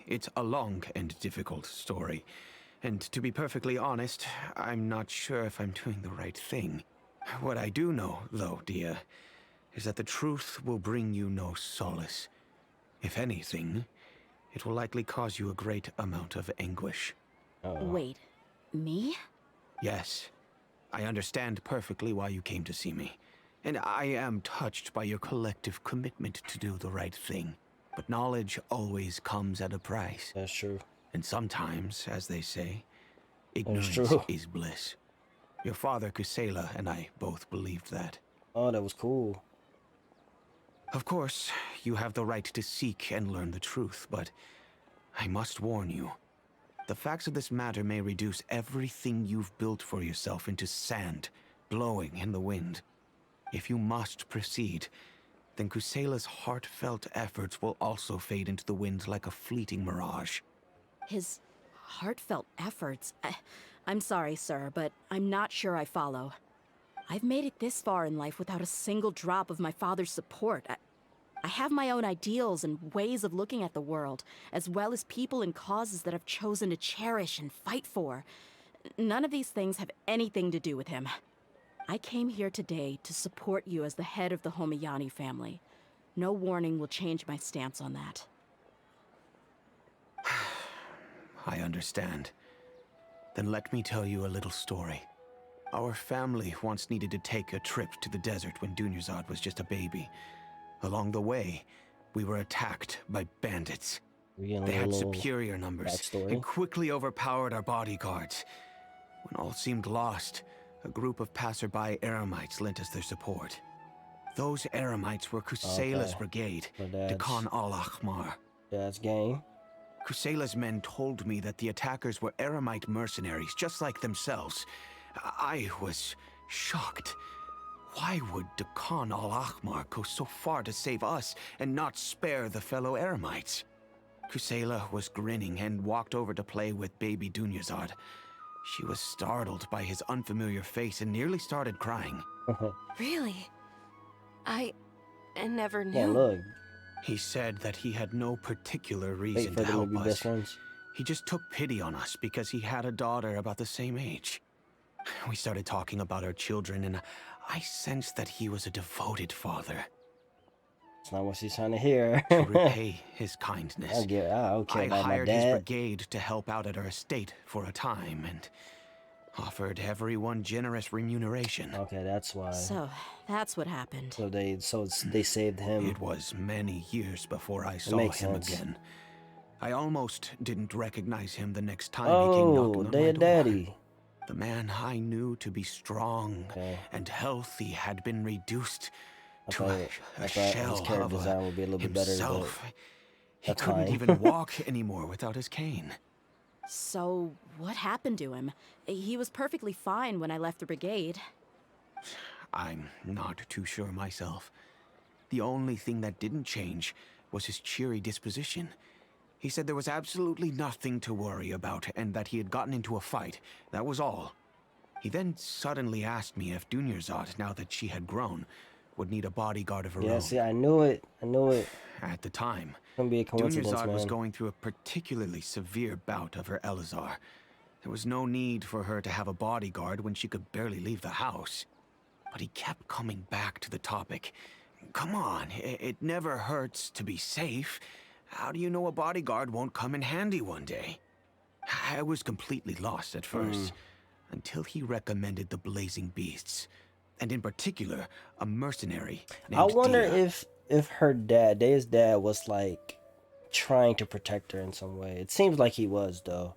it's a long and difficult story. And to be perfectly honest, I'm not sure if I'm doing the right thing. What I do know, though, Dehya, is that the truth will bring you no solace. If anything, it will likely cause you a great amount of anguish. Uh-oh. Wait, me? Yes, I understand perfectly why you came to see me. And I am touched by your collective commitment to do the right thing. But knowledge always comes at a price. That's true. And sometimes, as they say, That's ignorance true. is bliss. Your father, Kusela, and I both believed that. Oh, that was cool. Of course, you have the right to seek and learn the truth, but I must warn you. The facts of this matter may reduce everything you've built for yourself into sand, blowing in the wind. If you must proceed, then Kusela's heartfelt efforts will also fade into the wind like a fleeting mirage. His heartfelt efforts? I'm sorry, sir, but I'm not sure I follow. I've made it this far in life without a single drop of my father's support. I have my own ideals and ways of looking at the world, as well as people and causes that I've chosen to cherish and fight for. None of these things have anything to do with him. I came here today to support you as the head of the Homiyani family. No warning will change my stance on that. I understand. Then let me tell you a little story. Our family once needed to take a trip to the desert when Dunyarzad was just a baby. Along the way, we were attacked by bandits. They had superior numbers and quickly overpowered our bodyguards. When all seemed lost, a group of passerby Eremites lent us their support. Those Eremites were Kusela's brigade, Dehya al-Ahmar. That's game. Kusela's men told me that the attackers were Eremite mercenaries, just like themselves. I was shocked. Why would Dehya al-Ahmar go so far to save us and not spare the fellow Eremites? Kusela was grinning and walked over to play with baby Dunyarzad. She was startled by his unfamiliar face and nearly started crying. Really? I never knew. Yeah, look. He said that he had no particular reason to help us. He just took pity on us because he had a daughter about the same age. We started talking about our children, and I sensed that he was a devoted father. It's not what she's trying to hear. To repay his kindness, I hired his brigade to help out at our estate for a time, and offered everyone generous remuneration. Okay, that's why. So, that's what happened. So they saved him. It was many years before I saw him again. I almost didn't recognize him the next time he came knocking on my door. Daddy. The man I knew to be strong and healthy had been reduced to a shell his character of design would be a little bit better, himself. but He couldn't even walk anymore without his cane. So, what happened to him? He was perfectly fine when I left the brigade. I'm not too sure myself. The only thing that didn't change was his cheery disposition. He said there was absolutely nothing to worry about and that he had gotten into a fight. That was all. He then suddenly asked me if Dunyarzad, now that she had grown, would need a bodyguard of her own. Yeah, see, I knew it. At the time, Couldn't be a coincidence, Dunyarzad was man. going through a particularly severe bout of her Elazar. There was no need for her to have a bodyguard when she could barely leave the house. But he kept coming back to the topic. Come on, it never hurts to be safe. How do you know a bodyguard won't come in handy one day? I was completely lost at first, until he recommended the Blazing Beasts, and in particular, a mercenary named I wonder Dehya. if her dad, Deya's dad, was like trying to protect her in some way. It seems like he was, though.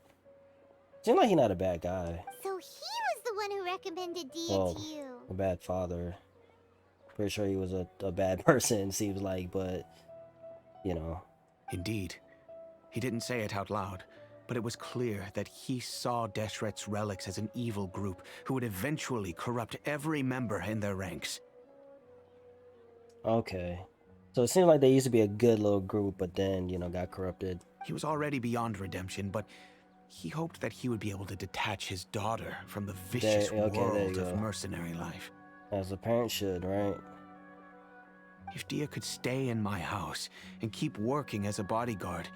Seems like he's not a bad guy. So he was the one who recommended Dehya to you. A bad father. Pretty sure he was a bad person, seems like, but you know. Indeed. He didn't say it out loud, but it was clear that he saw Deshret's relics as an evil group who would eventually corrupt every member in their ranks. Okay. So it seemed like they used to be a good little group, but then, you know, got corrupted. He was already beyond redemption, but he hoped that he would be able to detach his daughter from the vicious world of mercenary life. As a parent should, right? If Dehya could stay in my house and keep working as a bodyguard,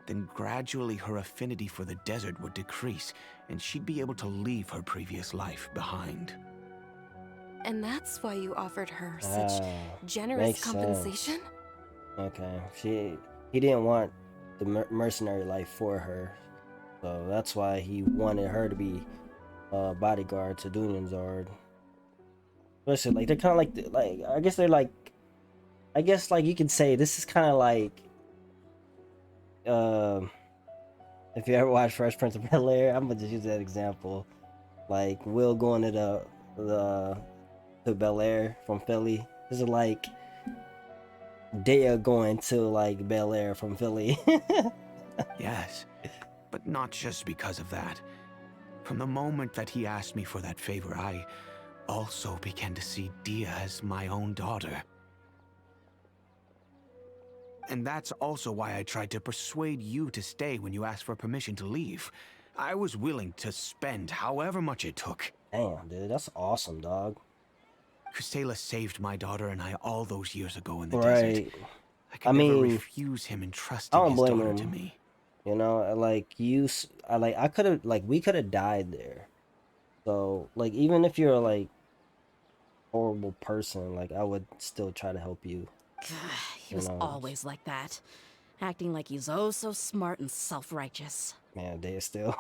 then gradually her affinity for the desert would decrease, and she'd be able to leave her previous life behind. And that's why you offered her such generous compensation? Okay. He didn't want the mercenary life for her. So that's why he wanted her to be a bodyguard to Dunyarzad. Especially, like, they're kind of like I guess they're like, I guess, like, you could say this is kind of like, if you ever watch Fresh Prince of Bel-Air, I'm gonna just use that example. Like, Will going to to Bel-Air from Philly. This is like Dehya going to, like, Bel-Air from Philly. Yes, but not just because of that. From the moment that he asked me for that favor, I also began to see Dehya as my own daughter. And that's also why I tried to persuade you to stay when you asked for permission to leave. I was willing to spend however much it took. Damn, dude, that's awesome, dog. Kusela saved my daughter and I all those years ago in the desert. Right. I could I never mean, refuse him I entrusting don't his blame daughter to him. me. You know, like I could have, like, we could have died there. So, like, even if you're like horrible person, like, I would still try to help you. He was always like that, acting like he's oh so smart and self-righteous. Man, they I still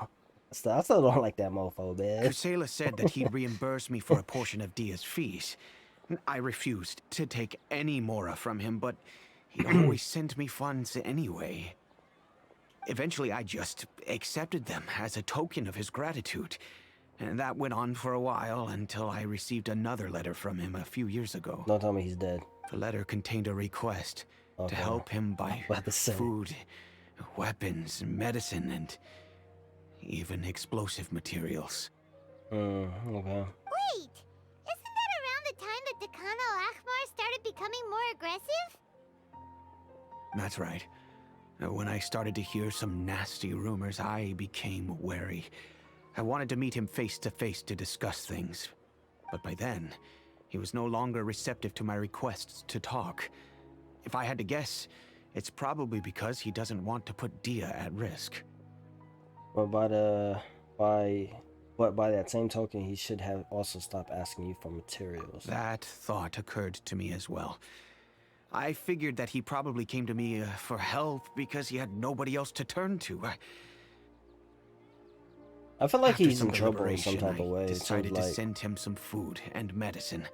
don't like that mofo, man. Kusela said that he'd reimburse me for a portion of Dia's fees. I refused to take any mora from him, but he'd always sent me funds anyway. Eventually, I just accepted them as a token of his gratitude. And that went on for a while until I received another letter from him a few years ago. Don't tell me he's dead. The letter contained a request to help him buy About to say. food, weapons, medicine, and even explosive materials. Okay. Wait! Isn't that around the time that Dakan al-Ahmar started becoming more aggressive? That's right. When I started to hear some nasty rumors, I became wary. I wanted to meet him face to face to discuss things. But by then, he was no longer receptive to my requests to talk. If I had to guess, it's probably because he doesn't want to put Dehya at risk. But by that same token, he should have also stopped asking you for materials. That thought occurred to me as well. I figured that he probably came to me for help because he had nobody else to turn to. I feel like After he's some in trouble in some deliberation, type of way. I It seems decided to like send him some food and medicine.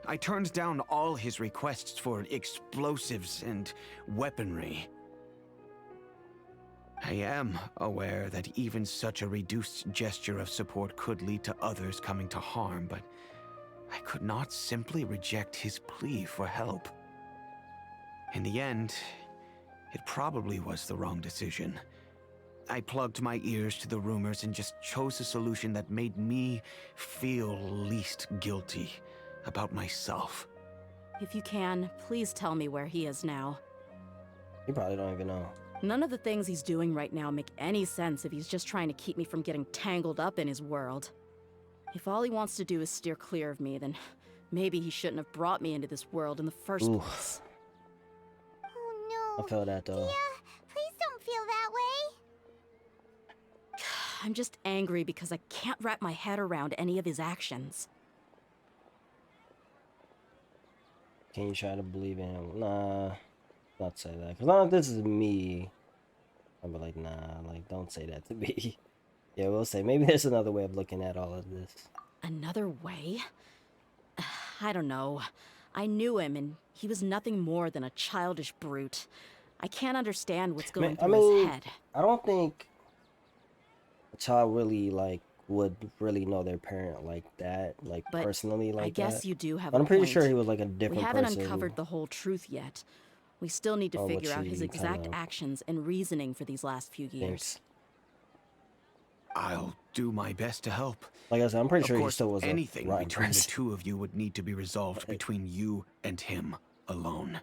I turned down all his requests for explosives and weaponry. I am aware that even such a reduced gesture of support could lead to others coming to harm, but I could not simply reject his plea for help. In the end, it probably was the wrong decision. I plugged my ears to the rumors and just chose a solution that made me feel least guilty about myself. If you can, please tell me where he is now. you probably don't even know. None of the things he's doing right now make any sense if he's just trying to keep me from getting tangled up in his world. If all he wants to do is steer clear of me, then maybe he shouldn't have brought me into this world in the first place. Oh no. I feel that though. Please don't feel that way. I'm just angry because I can't wrap my head around any of his actions. Can you try to believe in him? Nah, not say that. Cause not if this is me, I'll be like, nah, like don't say that to me. Yeah, we'll say maybe there's another way of looking at all of this. Another way? I don't know. I knew him, and he was nothing more than a childish brute. I can't understand what's going through his head. I don't think a child really would really know their parent like that, like But personally like I guess that. you do have But a I'm pretty point. sure he was like a different We haven't person. uncovered the whole truth yet. We still need to Oh, figure what out his you exact kinda actions and reasoning for these last few years. thinks. I'll do my best to help. Like I said, I'm pretty Of sure he course, still was anything a rotten between the person. two of you would need to be resolved between you and him alone.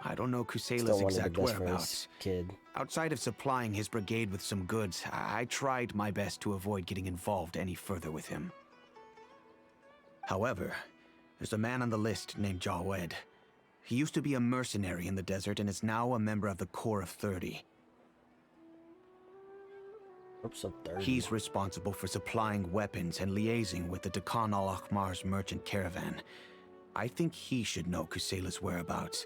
I don't know Still Kusela's one of the exact best for his whereabouts. kid. Outside of supplying his brigade with some goods, I tried my best to avoid getting involved any further with him. However, there's a man on the list named Jawed. He used to be a mercenary in the desert and is now a member of the Corps of 30. Oops, up 30. He's responsible for supplying weapons and liaising with the Dakan al-Ahmar's merchant caravan. I think he should know Kusela's whereabouts.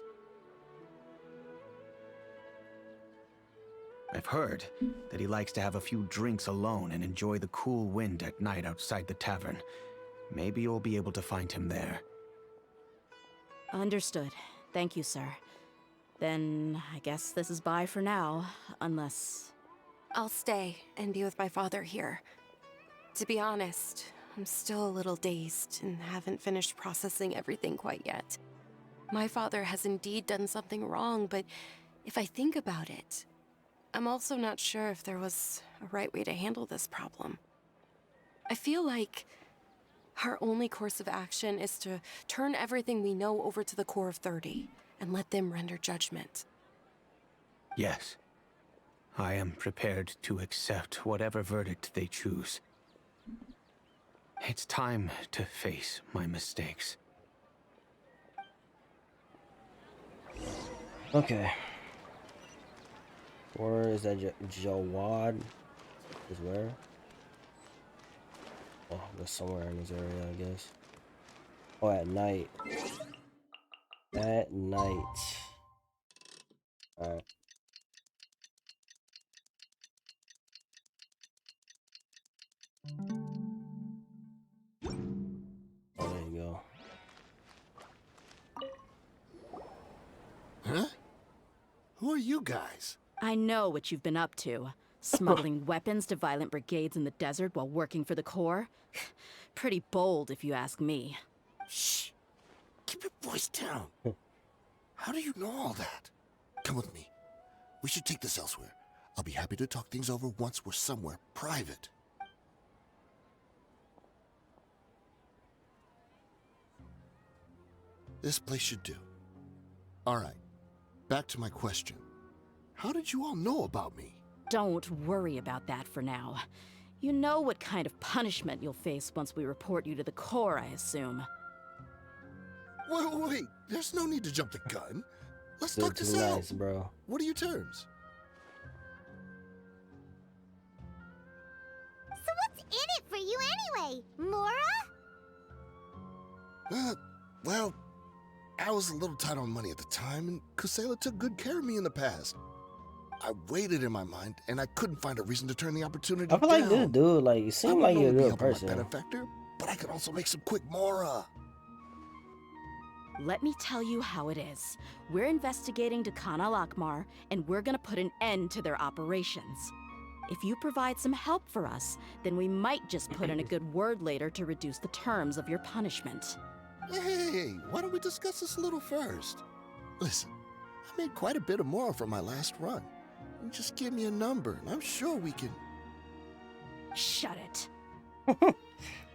I've heard that he likes to have a few drinks alone and enjoy the cool wind at night outside the tavern. Maybe you'll be able to find him there. Understood. Thank you, sir. Then I guess this is bye for now, unless... I'll stay and be with my father here. To be honest, I'm still a little dazed and haven't finished processing everything quite yet. My father has indeed done something wrong, but if I think about it, I'm also not sure if there was a right way to handle this problem. I feel like Our only course of action is to turn everything we know over to the core of 30 and let them render judgment. Yes. I am prepared to accept whatever verdict they choose. It's time to face my mistakes. Okay. Where is that? Jawad is where? Oh, that's somewhere in this area, I guess. Oh, at night. At night. Alright. Oh, there you go. Huh? Who are you guys? I know what you've been up to. Smuggling weapons to violent brigades in the desert while working for the Corps? Pretty bold, if you ask me. Shh. Keep your voice down. How do you know all that? Come with me. We should take this elsewhere. I'll be happy to talk things over once we're somewhere private. This place should do. All right. Back to my question. How did you all know about me? Don't worry about that for now. You know what kind of punishment you'll face once we report you to the Corps, I assume. Wait. There's no need to jump the gun. Let's Still talk this too out. nice, bro. What are your terms? So what's in it for you anyway, Mora? Well, I was a little tight on money at the time, and Kusela took good care of me in the past. I waited in my mind, and I couldn't find a reason to turn the opportunity I feel down. like this dude, like, you I seem would like you're a only be good helping my person. benefactor, but I could also make some quick Mora. Let me tell you how it is. We're investigating Dehya Al-Akmar, and we're gonna put an end to their operations. If you provide some help for us, then we might just put in a good word later to reduce the terms of your punishment. Hey, why don't we discuss this a little first? Listen, I made quite a bit of Mora from my last run. You just give me a number, and I'm sure we can... Shut it.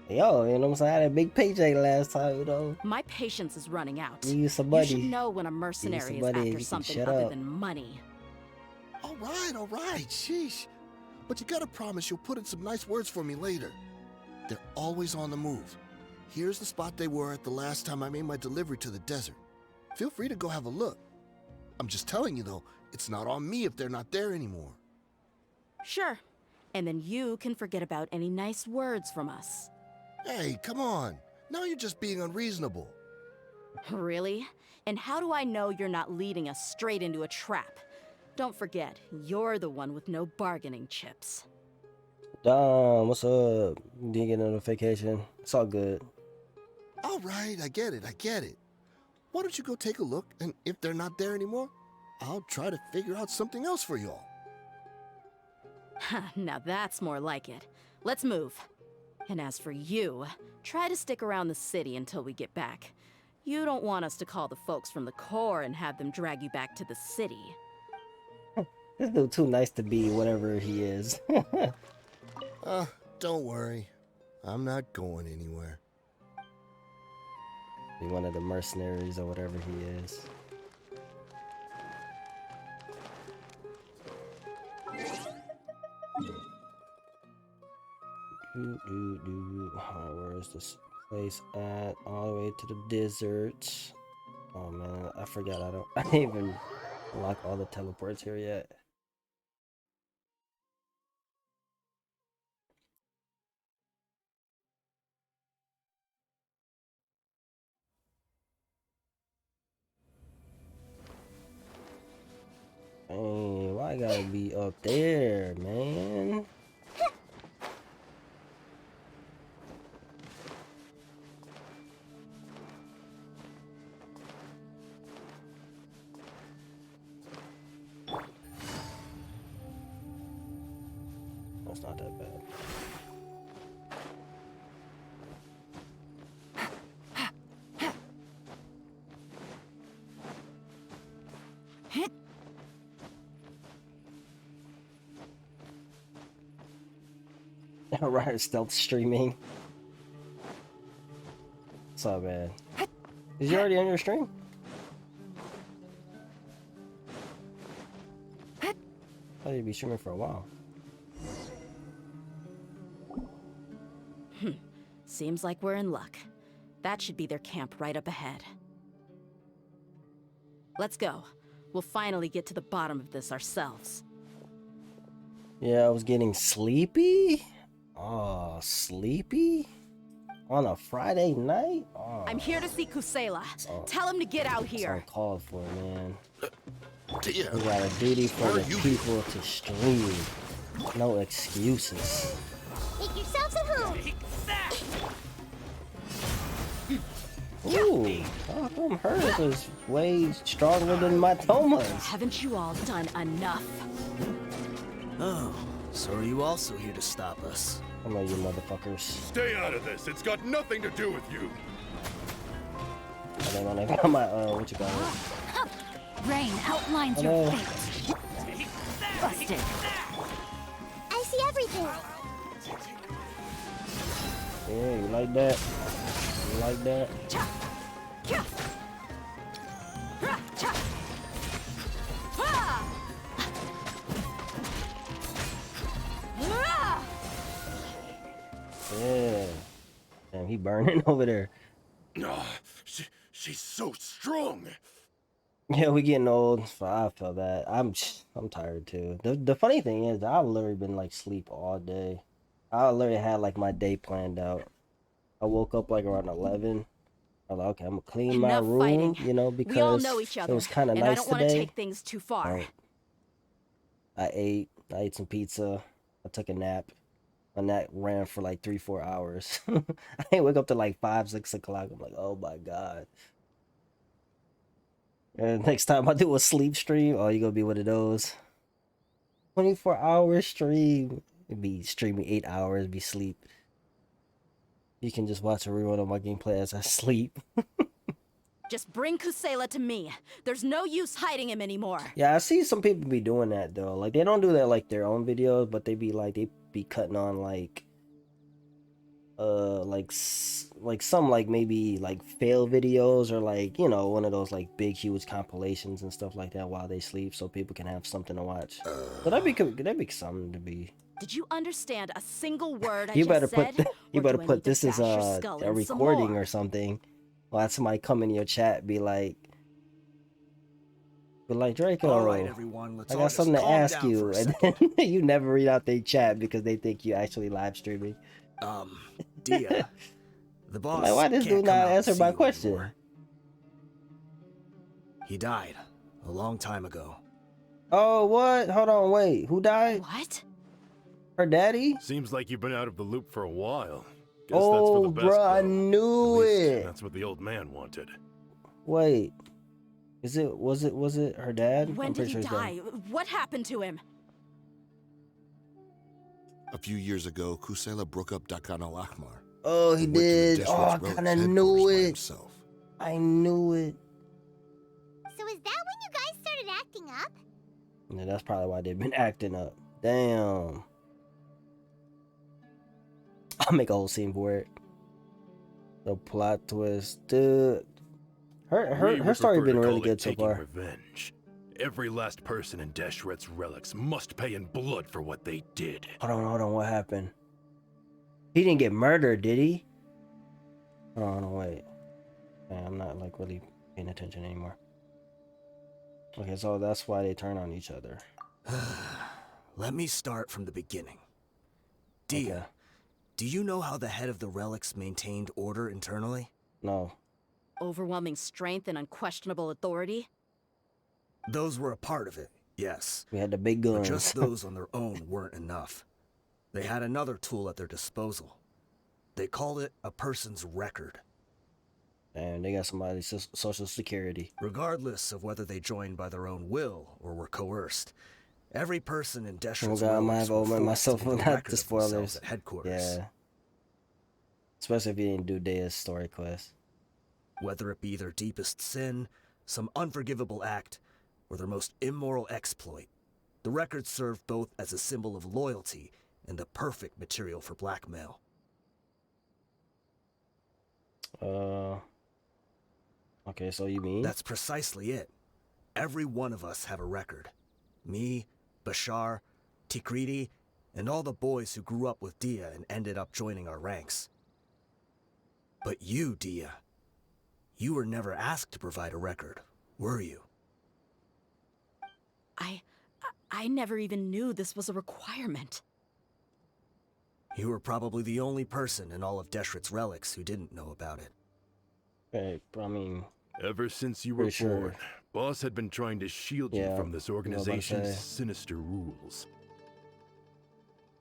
Yo, you know what I'm saying? I had a big paycheck last time, you know? My patience is running out. You You somebody. should know when a mercenary is somebody you after can something shut other up. than money. All right, sheesh. But you gotta promise you'll put in some nice words for me later. They're always on the move. Here's the spot they were at the last time I made my delivery to the desert. Feel free to go have a look. I'm just telling you though, it's not on me if they're not there anymore. Sure. And then you can forget about any nice words from us. Hey, come on. Now you're just being unreasonable. Really? And how do I know you're not leading us straight into a trap? Don't forget, you're the one with no bargaining chips. Dom, what's up? Didn't get a notification. It's all good. All right, I get it. Why don't you go take a look, and if they're not there anymore, I'll try to figure out something else for y'all. Now that's more like it. Let's move. And as for you, try to stick around the city until we get back. You don't want us to call the folks from the Corps and have them drag you back to the city. This dude too nice to be whatever he is. Don't worry. I'm not going anywhere. Be one of the mercenaries or whatever he is. Where is this place at? All the way to the desert. Oh man, I forgot. I didn't even unlock all the teleports here yet. Hey, why I gotta be up there, man? That's not that bad. Right, stealth streaming. What's up, man? Is you already on your stream? I thought you'd be streaming for a while. Seems like we're in luck. That should be their camp right up ahead. Let's go. We'll finally get to the bottom of this ourselves. Yeah, I was getting sleepy. Oh, sleepy? On a Friday night? Oh, I'm here to see Kusela. Oh. Tell him to get out that's here. uncalled for, man. Dehya, We got a duty for Where the are you? people to stream. No excuses. Make yourselves at home. Ooh, how come hers is way stronger than my Toma's? Haven't you all done enough? Oh, so are you also here to stop us? Come on, you motherfuckers. Stay out of this. It's got nothing to do with you. I think when I got my, what you call it? Rain outlines your fate. Busted. I see everything. Yeah, you like that? You like that? Yeah. Damn, he burning over there. She's so strong. Yeah, we getting old. So I feel that. I'm tired too. The funny thing is, I've literally been like sleep all day. I literally had like my day planned out. I woke up like around 11. I was like, okay, I'm gonna clean my Enough room, fighting. you know, because We all know each other, it was kind of and nice I don't want to today. take things too far. Right. I ate some pizza. I took a nap. My nap ran for like 3-4 hours. I didn't wake up to like 5-6 o'clock. I'm like, oh my god. And next time I do a sleep stream, oh, you gonna be one of those 24-hour stream. It'd be streaming 8 hours, be sleep. You can just watch a rerun of my gameplay as I sleep. Just bring Kusela to me. There's no use hiding him anymore. Yeah, I see some people be doing that though. Like they don't do that like their own videos, but they be cutting on like some like maybe like fail videos or like, you know, one of those like big huge compilations and stuff like that while they sleep so people can have something to watch. So that'd be something to be. Did you understand a single word I You just better said? put you Or better do I put need to this is bash your skull a in some recording more? or something. Well, have somebody come in your chat be like Draco, All right, everyone, let's I all got just something to calm ask down you, for a and second. then you never read out their chat because they think you actually live streaming. Dehya, the boss Like, why this can't dude come not out and answer see my you question? anymore. He died a long time ago. Oh, what? Hold on, wait. Who died? What? Her daddy? Seems like you've been out of the loop for a while. Guess Oh, that's for the best, bruh, I though. knew At least it. That's what the old man wanted. Wait. Was it her dad? When I'm did pretty he sure die? What happened to him? A few years ago, Kusela broke up Dakan al-Akmar. Oh, he and went to the did. Deshret's Oh, I Relics kinda headquarters knew by it. himself. I knew it. So is that when you guys started acting up? Yeah, that's probably why they've been acting up. Damn. I'll make a whole scene for it. The plot twist, dude. We Her would story prefer been to really call it good so taking far. Revenge. Every last person in Deshret's relics must pay in blood for what they did. Hold on, what happened? He didn't get murdered, did he? Hold on, wait. Man, I'm not like really paying attention anymore. Okay, so that's why they turn on each other. Let me start from the beginning. Dehya, Okay. do you know how the head of the relics maintained order internally? No. Overwhelming strength and unquestionable authority? Those were a part of it, yes. We had the big But guns. just those on their own weren't enough. They had another tool at their disposal. They called it a person's record. And they got somebody's social security. Regardless of whether they joined by their own will or were coerced, every person in Deshret's God, I might relics have were opened forced myself to leave a not record the of themselves spoilers. at headquarters. Yeah. Especially if you didn't do Dehya's story quest. Whether it be their deepest sin, some unforgivable act, or their most immoral exploit, the records served both as a symbol of loyalty and the perfect material for blackmail. Uh, okay, so you mean? That's precisely it. Every one of us have a record. Me, Bashar, Tikriti, and all the boys who grew up with Dehya and ended up joining our ranks. But you, Dehya, you were never asked to provide a record, were you? I never even knew this was a requirement. You were probably the only person in all of Deshret's relics who didn't know about it. Right, I mean, Ever since you were pretty sure. born, Boss had been trying to shield you Yeah, from this I was about to organization's say. sinister rules.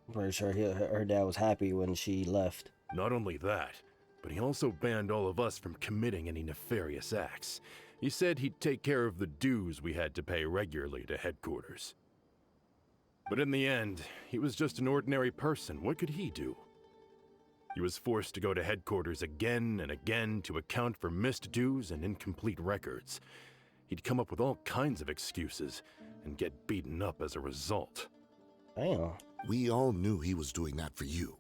I'm pretty sure her dad was happy when she left. Not only that, but he also banned all of us from committing any nefarious acts. He said he'd take care of the dues we had to pay regularly to headquarters. But in the end, he was just an ordinary person. What could he do? He was forced to go to headquarters again and again to account for missed dues and incomplete records. He'd come up with all kinds of excuses and get beaten up as a result. Damn. We all knew he was doing that for you.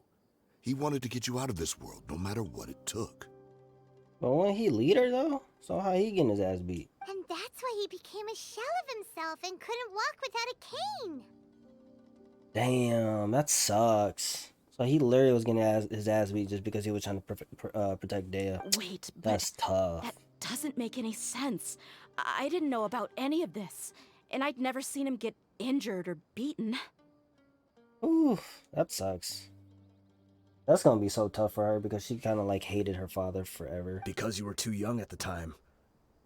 He wanted to get you out of this world, no matter what it took. But wasn't he leader though? So how he getting his ass beat? And that's why he became a shell of himself and couldn't walk without a cane. Damn, that sucks. So he literally was getting his ass beat just because he was trying to protect Dehya. Wait, but That's tough. that doesn't make any sense. I didn't know about any of this, and I'd never seen him get injured or beaten. Ooh, that sucks. That's gonna be so tough for her because she kind of like hated her father forever. Because you were too young at the time.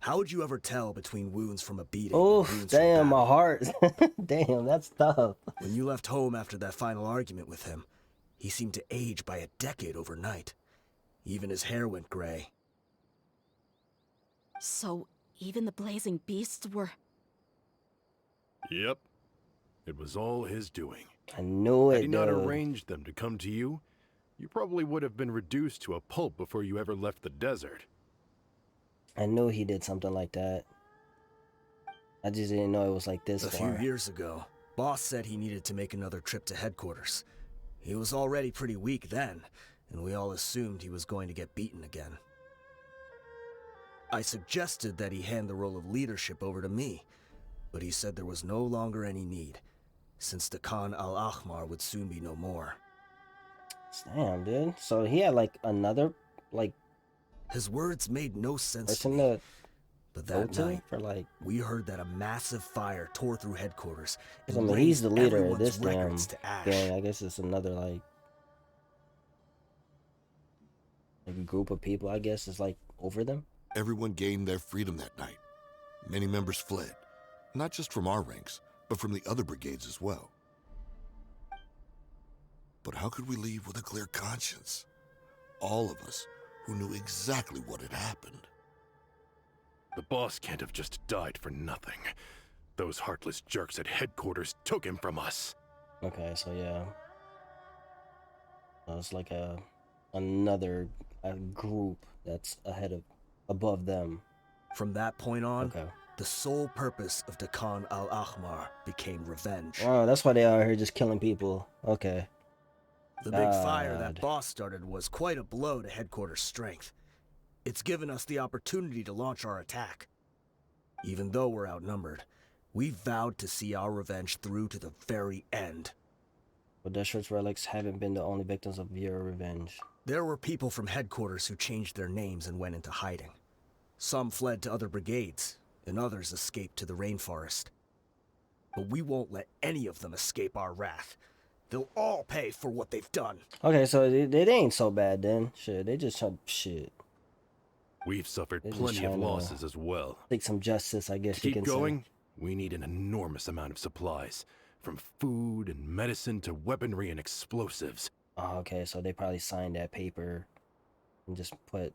How would you ever tell between wounds from a beating Oh, and wounds from damn, my battle? heart. Damn, that's tough. When you left home after that final argument with him, he seemed to age by a decade overnight. Even his hair went gray. So even the blazing beasts were... Yep. It was all his doing. I knew Had it, he not dude. arranged them to come to you, you probably would have been reduced to a pulp before you ever left the desert. I knew he did something like that. I just didn't know it was like this A far. few years ago, Boss said he needed to make another trip to headquarters. He was already pretty weak then, and we all assumed he was going to get beaten again. I suggested that he hand the role of leadership over to me, but he said there was no longer any need, since the Khan al-Ahmar would soon be no more. Damn, dude. So he had like another like His words made no sense to person me, to but go that to night, for like. we heard that a massive fire tore through headquarters I and mean, he's raised the leader of everyone's this damn records to ash. gang. I guess it's another like a group of people. I guess is like over them. Everyone gained their freedom that night. Many members fled, not just from our ranks, but from the other brigades as well. But how could we leave with a clear conscience? All of us who knew exactly what had happened. The boss can't have just died for nothing. Those heartless jerks at headquarters took him from us. Okay, so yeah, it's like another group that's above them. From that point on, Okay. the sole purpose of the Khan al-Ahmar became revenge. Oh, that's why they are here just killing people. Okay. The big fire God. that Boss started was quite a blow to headquarters strength. It's given us the opportunity to launch our attack. Even though we're outnumbered, we vowed to see our revenge through to the very end. But Deshret's relics haven't been the only victims of your revenge. There were people from headquarters who changed their names and went into hiding. Some fled to other brigades, and others escaped to the rainforest. But we won't let any of them escape our wrath. They'll all pay for what they've done. Okay, so it ain't so bad then. Shit, they just trying shit. We've suffered They're just plenty of trying to losses as well. Take some justice, I guess To you keep can going, we need an enormous amount of supplies. From food and medicine to weaponry and explosives. say. Oh, okay, so they probably signed that paper and just put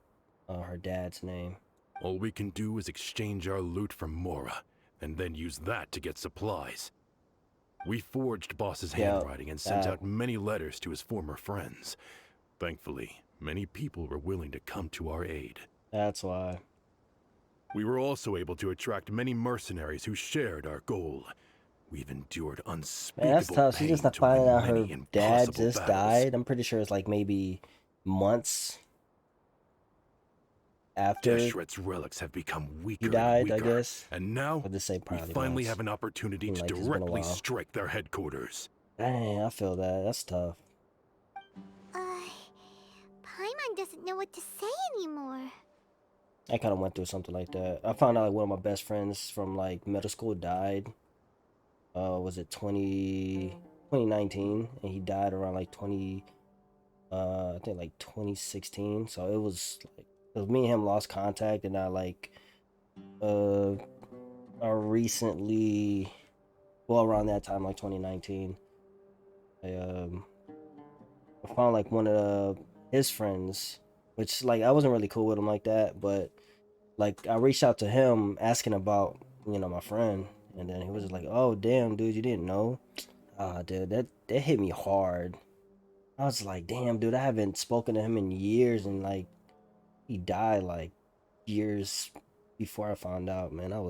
her dad's name. All we can do is exchange our loot from Mora, and then use that to get supplies. We forged Boss's Yeah, handwriting and sent out many letters to his former friends. Thankfully, many people were willing to come to our aid. That's why. We were also able to attract many mercenaries who shared our goal. We've endured unspeakable Man, that's tough. She's pain just not to finding win out her many dad impossible just battles. died. I'm pretty sure it's like maybe months. after Deshret's relics have become he weaker and died, I weaker. guess. And now, I'll just say we probably finally once. have an opportunity Seemed to like it's been a directly while. strike their headquarters. Dang, I feel that. That's tough. Paimon doesn't know what to say anymore. I kind of went through something like that. I found out like one of my best friends from like middle school died. Was it 2019? And he died around like 20, I think like 2016. So it was like, cause me and him lost contact, and I recently, well, around that time, like 2019, I found like one of his friends, which like I wasn't really cool with him like that, but like I reached out to him asking about, my friend, and then he was just like, "Oh damn, dude, you didn't know?" Ah, dude, that hit me hard. I was like, "Damn, dude, I haven't spoken to him in years," and like he died like years before I found out. Man, uh,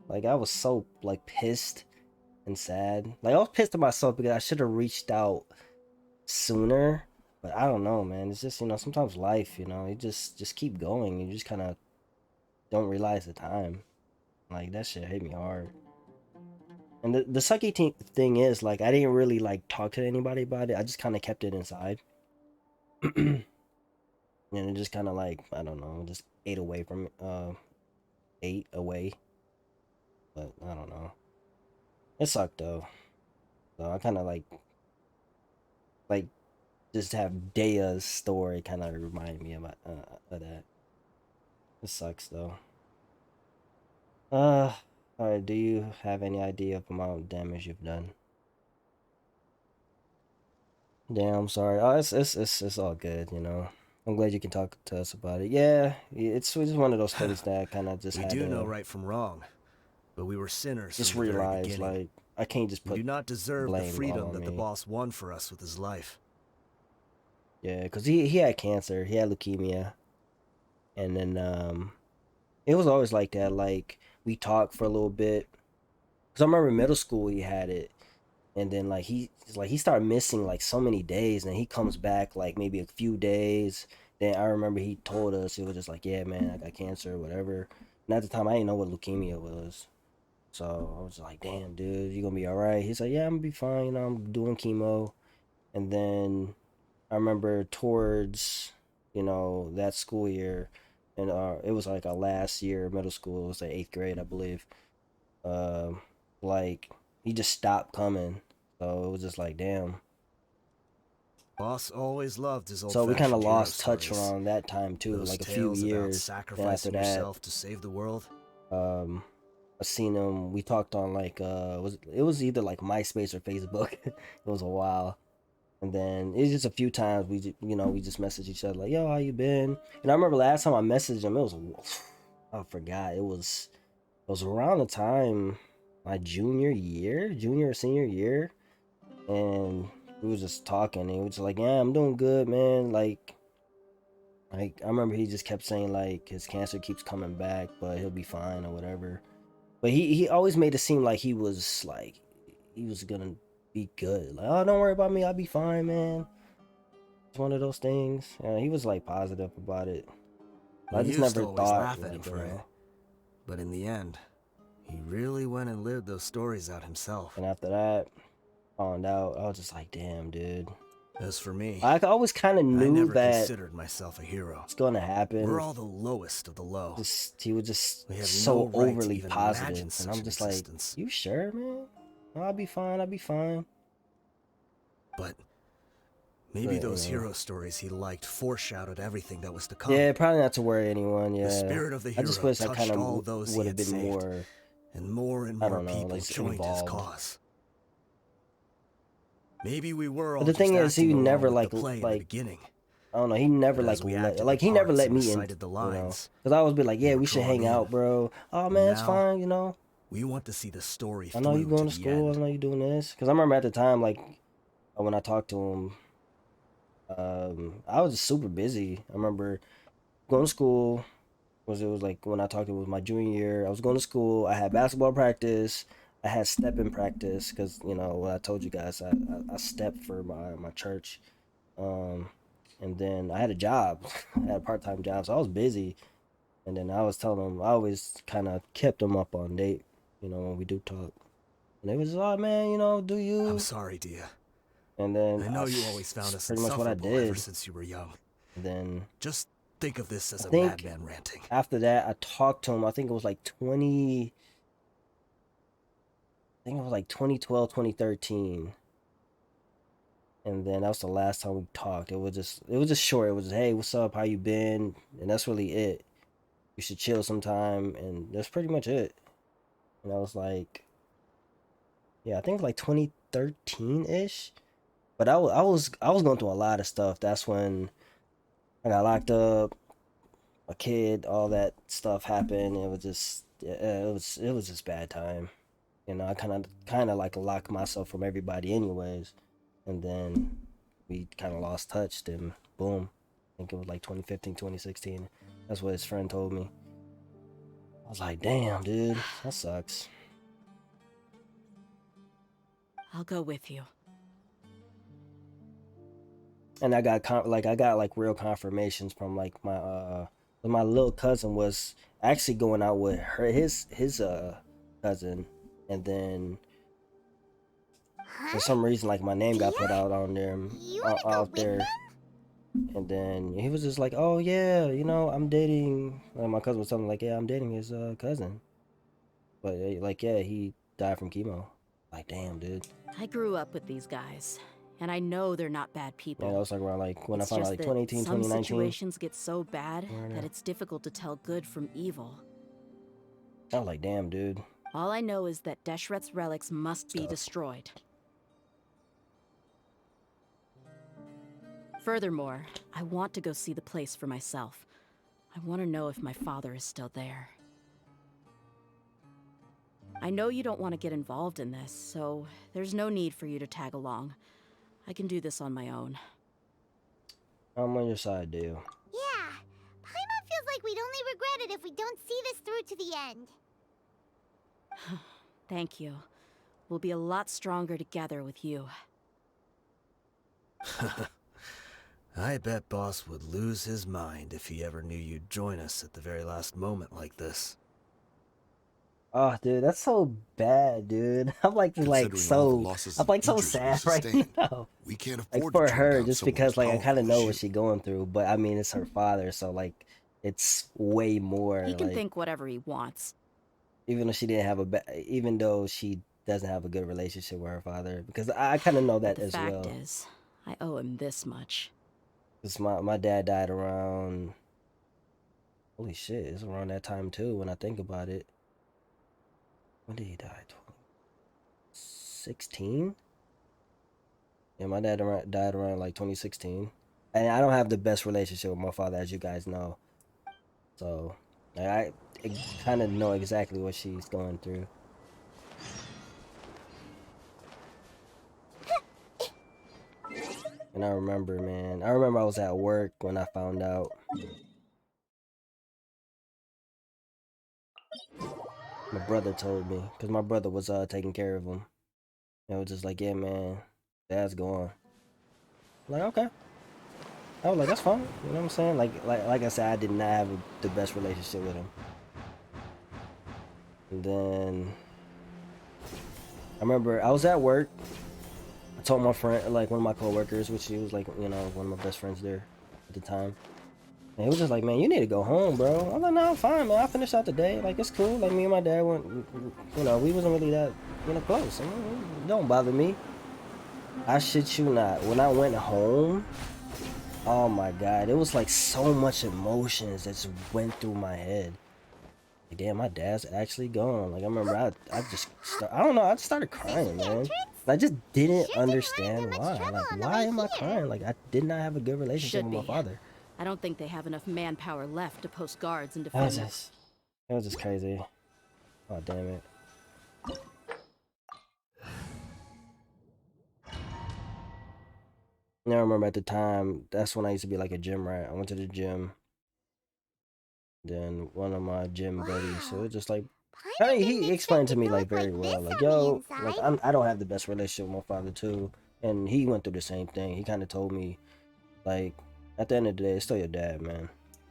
like I was so like pissed and sad. Like I was pissed at myself because I should have reached out sooner. But I don't know, man. It's just, sometimes life, you just keep going. You just kind of don't realize the time. Like that shit hit me hard. And the sucky thing is, like, I didn't really like talk to anybody about it. I just kind of kept it inside. And it just kind of like, I don't know, just ate away. But I don't know. It sucked though. So I kind of like just have Deya's story kind of remind me about of that. It sucks though. Alright, do you have any idea of the amount of damage you've done? Damn, I'm sorry. Oh, it's all good, I'm glad you can talk to us about it. Yeah, it's just one of those things that I kind of just We had do know to right from wrong, but we were sinners just from the very realize, beginning. like, I can't just We do put not deserve the blame all freedom on that the me. boss won for us with his life. Yeah, because he had cancer, he had leukemia, and then it was always like that. Like we talked for a little bit, because I remember in middle school he had it, and then he started missing like so many days, and he comes back like maybe a few days. Then I remember he told us, he was just like, "Yeah, man, I got cancer, or whatever." And at the time, I didn't know what leukemia was, so I was like, "Damn, dude, you gonna be all right?" He's like, "Yeah, I'm gonna be fine. I'm doing chemo." And then I remember towards, that school year, and it was like our last year of middle school. It was like 8th grade, I believe. Um, like he just stopped coming, so it was just like, damn. Boss always loved his So we kind of old-fashioned hero lost touch stories. around that time too, Those like a few tales about years. Then after sacrificing that, yourself to save the world. um, I seen him. We talked on like it was either like MySpace or Facebook. It was a while. And then it's just a few times we just messaged each other like, "Yo, how you been?" And I remember last time I messaged him, it was I forgot. It was around the time my junior or senior year, and we was just talking. And he was just like, "Yeah, I'm doing good, man." Like I remember he just kept saying like his cancer keeps coming back, but he'll be fine or whatever. But he always made it seem like he was gonna be good. Like, "Oh, don't worry about me, I'll be fine, man." It's one of those things. Yeah, he was like positive about it. I We just used to never always thought laugh at him like, for it, but in the end, he really went and lived those stories out himself. And after that, found out, I was just like, damn, dude. As for me, I always kind of I knew never that considered myself a hero. it's gonna happen. We're all the lowest of the low. He was just We have so no right to overly even positive, imagine and such I'm an just like, existence. "You sure, man? I'll be fine. I'll be fine." But maybe But, those hero stories he liked foreshadowed everything that was to come. Yeah, probably not to worry anyone. Yeah, The spirit of the I hero just wish I kind touched of all those he would have had been saved, more. and more I more don't know, people like joined his involved. cause. Maybe we were all But the thing just is, he acting along never with the play in the like beginning. I don't know. He never But like as we acted the he never parts let and me in. recited the lines, Because I always be like, we "Yeah, were we should drawn hang in. out, bro." "Oh And man, it's now, fine. we want to see the story I know you through going to to the school. I end. know you doing this." Because I remember at the time, like when I talked to him, I was just super busy. I remember going to school. It was like when I talked to him, it was my junior year. I was going to school. I had basketball practice. I had stepping practice because when I told you guys I stepped for my church. Um, and then I had a job. I had a part-time job, so I was busy. And then I was telling them, I always kind of kept them up on date, when we do talk. And they was, oh man, do I'm you? sorry, Dia. And then I know you always found that's us pretty much what I insufferable ever did. since you were young. And then Just think of this as I a think madman ranting. after that, I talked to him. I think it was like 2012, 2013. And then that was the last time we talked. It was just short. It was just, hey, what's up? How you been? And that's really it. You should chill sometime. And that's pretty much it. And I was like, yeah, I think it was like 2013-ish. But I was going through a lot of stuff. That's when I got locked up, a kid, all that stuff happened. It was just it was just bad time. I kind of like locked myself from everybody anyways. And then we kind of lost touch. Then boom, I think it was like 2015, 2016. That's what his friend told me. I was like, damn, dude, that sucks. I'll go with you. And I got real confirmations from like my little cousin was actually going out with his cousin, and then for some reason like my name got put out on there You wanna go out with there. them? And then he was just like, oh yeah, I'm dating, my cousin was telling me like, yeah, I'm dating his cousin, but like, yeah, he died from chemo. Like, damn, dude. I grew up with these guys, and I know they're not bad people. Yeah, that was like around like when It's I found out just like that 2018, some 2019. situations get so bad Yeah. that it's difficult to tell good from evil. I was like, damn, dude. All I know is that Deshret's relics must be destroyed. Furthermore, I want to go see the place for myself. I want to know if my father is still there. I know you don't want to get involved in this, so there's no need for you to tag along. I can do this on my own. I'm on your side, dude. Yeah. Paimon feels like we'd only regret it if we don't see this through to the end. Thank you. We'll be a lot stronger together with you. I bet Boss would lose his mind if he ever knew you'd join us at the very last moment like this. Oh, dude, that's so bad, dude. I'm like Considering all the so losses I'm and like so injuries we sad right sustained, now. We can't Like afford for to turn her, down just someone because as like I powerful kind of as know you. what she's going through, but I mean it's her father, so like it's way more. He can like, think whatever he wants. even though she didn't have even though she doesn't have a good relationship with her father, because I kind of know that The as fact well. is, I owe him this much. Cause my dad died around, holy shit, it's around that time too when I think about it. When did he die? 2016? Yeah, my dad died around like 2016. And I don't have the best relationship with my father, as you guys know. So I kind of know exactly what she's going through. And I remember, man, I was at work when I found out. My brother told me, because my brother was taking care of him. And it was just like, yeah, man, dad's gone. I'm like, okay. I was like, that's fine. You know what I'm saying? Like I said, I did not have the best relationship with him. And then I remember I was at work. I told my friend, like one of my coworkers, which he was like, one of my best friends there at the time. And he was just like, man, you need to go home, bro. I'm like, no, I'm fine, man. I finished out the day. Like, it's cool. Like, me and my dad weren't, we wasn't really that, close. Don't bother me. I shit you not. When I went home, oh my God, it was like so much emotions that just went through my head. Like, damn, my dad's actually gone. Like, I remember I just started crying, man. I just didn't understand why. Like, why am I crying? Like, I did not have a good relationship with my father. I don't think they have enough manpower left to post guards and That defend. was just crazy. Oh, damn it. I remember at the time, that's when I used to be like a gym rat. I went to the gym. Then one of my gym buddies, so it was just like, he explained to me like very well, like, yo, like I don't have the best relationship with my father too, and he went through the same thing. He kind of told me, like, At the end of the day, it's still your dad, man.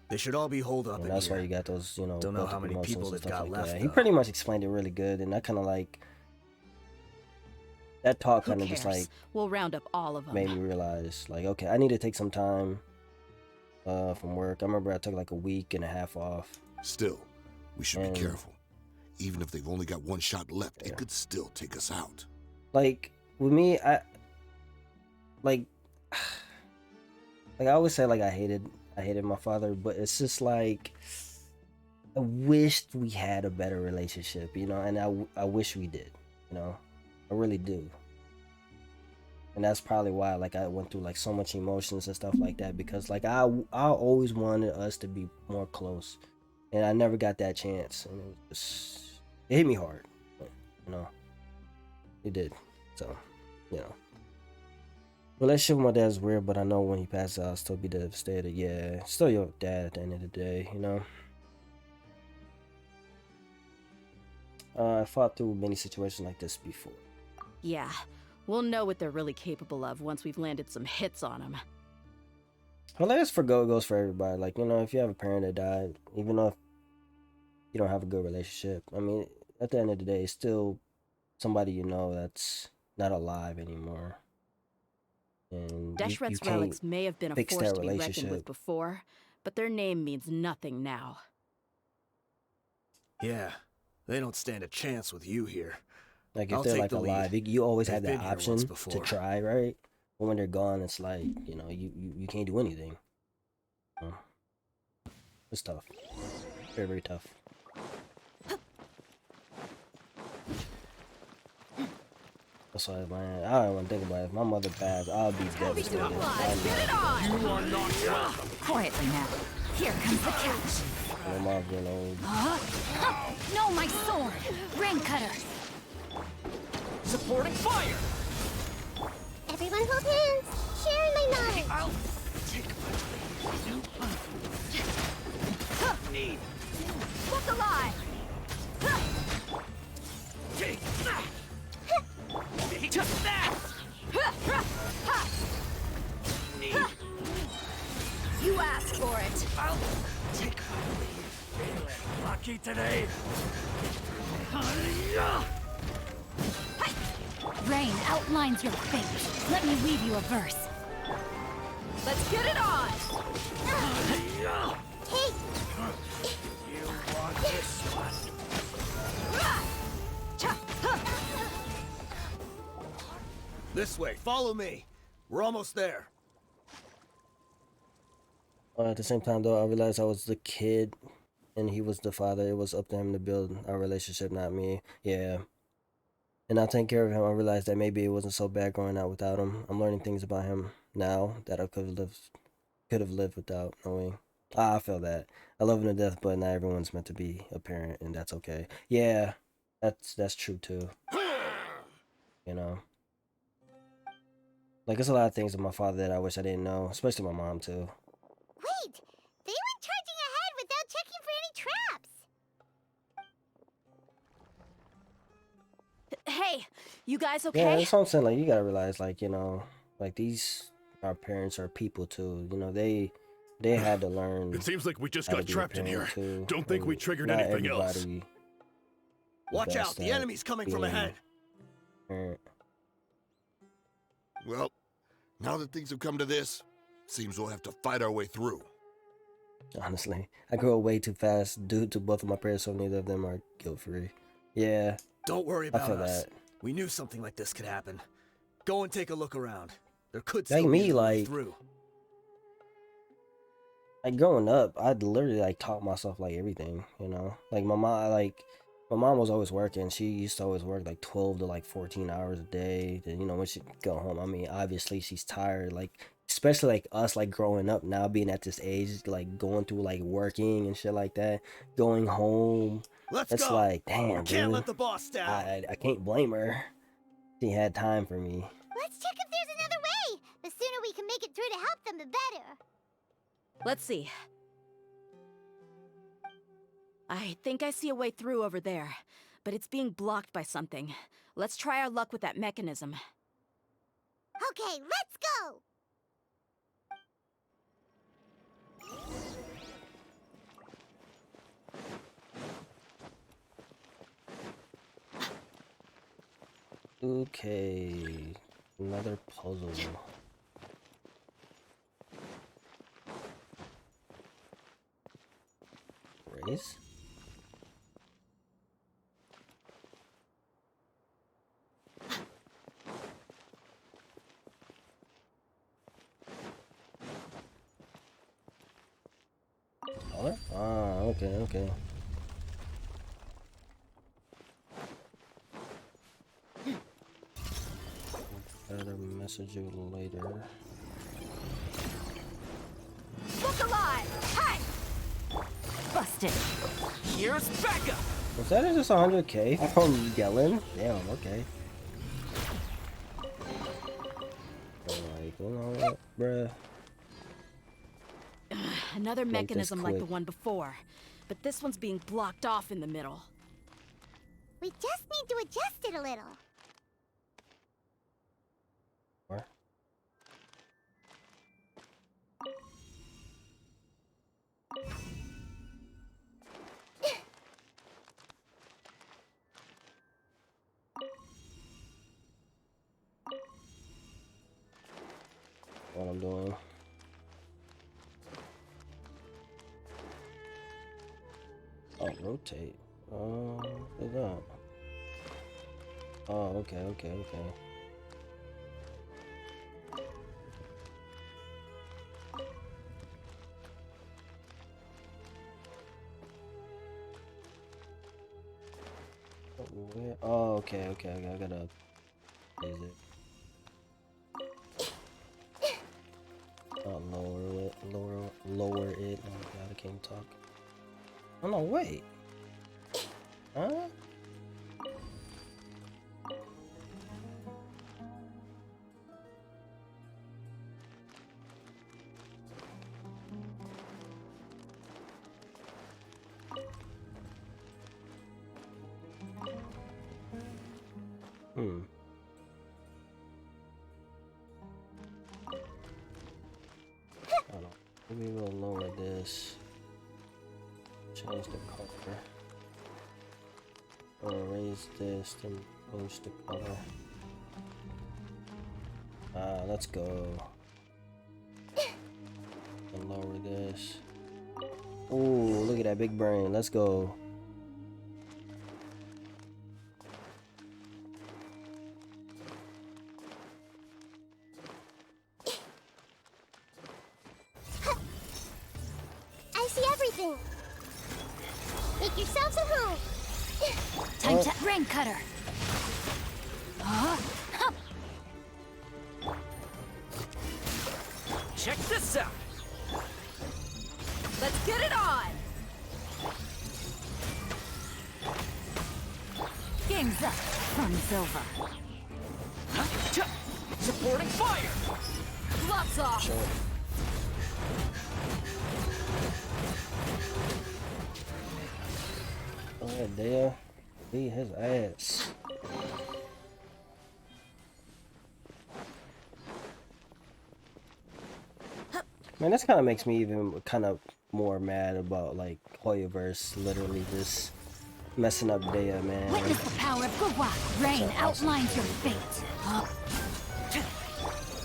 They should all be holed up And in that's here. why you got those, you know, Don't know built how up many emotions people and they've stuff got like left, that. He though. pretty much explained it really good, and I kind of like that talk. Who Kind of just cares? like We'll round up all of them. made me realize, like, okay, I need to take some time from work. I remember I took like a week and a half off. Still, we should And- be careful. Even if they've only got one shot left, Yeah. it could still take us out. Like with me, I like I always say, like, I hated my father, but it's just like I wished we had a better relationship, you know, and I wish we did, you know, I really do. And that's probably why, like, I went through like so much emotions and stuff like that, because like I always wanted us to be more close, and I never got that chance, and it was just, it hit me hard, but, you know, it did. So, you know, relationship with my dad's weird, but I know when he passes, I'll still be devastated. Yeah, still your dad at the end of the day, you know. I fought through many situations like this before. Yeah, we'll know what they're really capable of once we've landed some hits on them. Well, that's for goes for everybody. Like, you know, if you have a parent that died, even though you don't have a good relationship, I mean, at the end of the day, it's still somebody you know that's not alive anymore. And you Deshret's can't relics may have been a fix force that to be reckoned relationship. with before, but their name means nothing now. Yeah, they don't stand a chance with you here. Like, if I'll they're take like the lead. alive, you always They've have been that here once option to before. try, right? But when they're gone, it's like, you know, you can't do anything. It's tough. Very, very tough. That's why, man, I don't even think about it. If my mother passed, I'll be devastated. I know. You are not welcome. Quietly now. Here comes the catch. My mom's getting old. No, my sword! Rain cutter! Supporting fire! Everyone hold hands. Share my knowledge. I'll take my need. Look alive! Take that! Take that! Need. You asked for it! I'll take my leave. Feeling lucky today. Rain outlines your fate. Let me weave you a verse. Let's get it on! Take. You want this one? This way, follow me. We're almost there. At the same time, though, I realized I was the kid and he was the father. It was up to him to build our relationship, not me. Yeah. And I'll take care of him. I realized that maybe it wasn't so bad growing out without him. I'm learning things about him now that I could have lived without knowing. I feel that. I love him to death, but not everyone's meant to be a parent, and that's okay. Yeah, that's true too. You know, like, there's a lot of things with my father that I wish I didn't know, especially my mom too. Wait. They went charging ahead without checking for any traps. Hey, you guys Yeah, okay? that's what I'm saying. Like, you gotta realize, like, you know, like, these, our parents are people too. You know, they had to learn. It seems like we just how to got be a trapped in parent, here. too, Don't think we and triggered not anything else. everybody is Watch out, best the at enemy's coming from being ahead. a parent. Well, now that things have come to this, seems we'll have to fight our way through. Honestly, I grew up way too fast due to both of my parents, so neither of them are guilt-free. Yeah, Don't worry I about feel us. that. We knew something like this could happen. Go and take a look around. There could Like still me, be a way like- through. Like, growing up, I'd literally, like, taught myself, like, everything, you know? Like, my mom was always working. She used to always work, like, 12 to, like, 14 hours a day. Then, you know, when she'd go home, I mean, obviously, she's tired. Like, especially, like, us, like, growing up now, being at this age, like, going through, like, working and shit like that. Going home. Let's It's go. like, damn, Can't dude. let the boss down. I can't blame her. She had time for me. Let's check if there's another way. The sooner we can make it through to help them, the better. Let's see. I think I see a way through over there, but it's being blocked by something. Let's try our luck with that mechanism. Okay, let's go. Okay, another puzzle. Raise? Dollar? Ah, okay, okay. Better message you later. Look alive! Hey! Busted. Here's backup! Was that just 100k from yelling? Damn, okay. Like, you know what, bruh? Another Make this mechanism like the quick. one before, but this one's being blocked off in the middle. We just need to adjust it a little. Where? What I'm doing? Oh, rotate. What's that? Oh, okay, okay, okay. Where? Oh, okay, okay, I gotta raise it. Lower it. Oh god, I can't talk. Oh no, wait. Huh? Hmm. I don't know. Maybe we'll lower this. Change the color. Or raise this, then boost the color. Let's go. And lower this. Ooh, look at that big brain. Let's go. I see everything. Make yourselves at home. Time to rain cutter. Check this out. Let's get it on! Game's up. Fun's over. Supporting fire. Gloves off! Sure. Alright, Dehya. Beat his ass. Man, this kind of makes me even kind of more mad about like Hoyoverse literally just messing up Dehya, man. Witness the power of Gawak. Rain outlines your fate.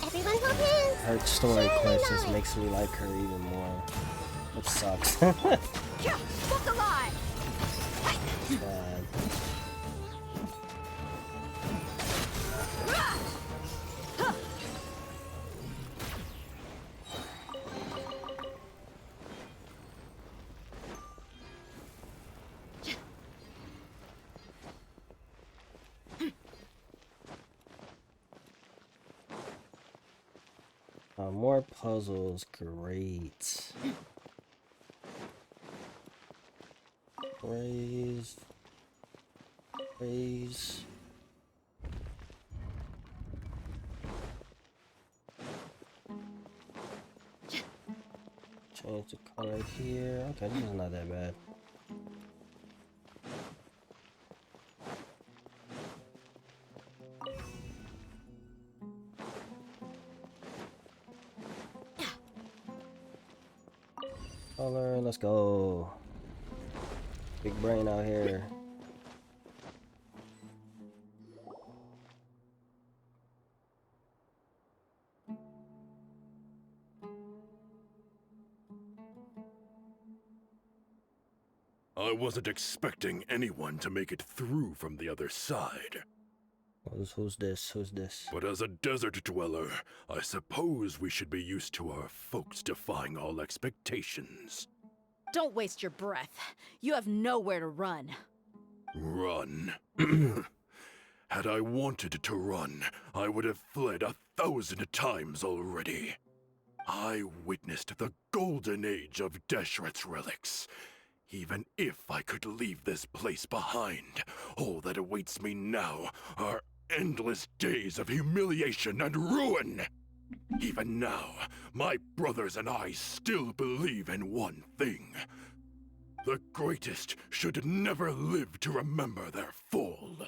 Everyone hold hands. Her story Shine quest on just it. makes me like her even more. It sucks. Look alive! God. More puzzles, great. Raise. Raise. Change the color here. Okay, this is not that bad. Color, let's go. Big brain out here. wasn't expecting anyone to make it through from the other side. Who's this? Who's this? But as a desert dweller, I suppose we should be used to our folks defying all expectations. Don't waste your breath. You have nowhere to run. Run. Had I wanted to run, I would have fled 1,000 times already. I witnessed the golden age of Deshret's relics. Even if I could leave this place behind, all that awaits me now are endless days of humiliation and ruin. Even now, my brothers and I still believe in one thing. The greatest should never live to remember their fall.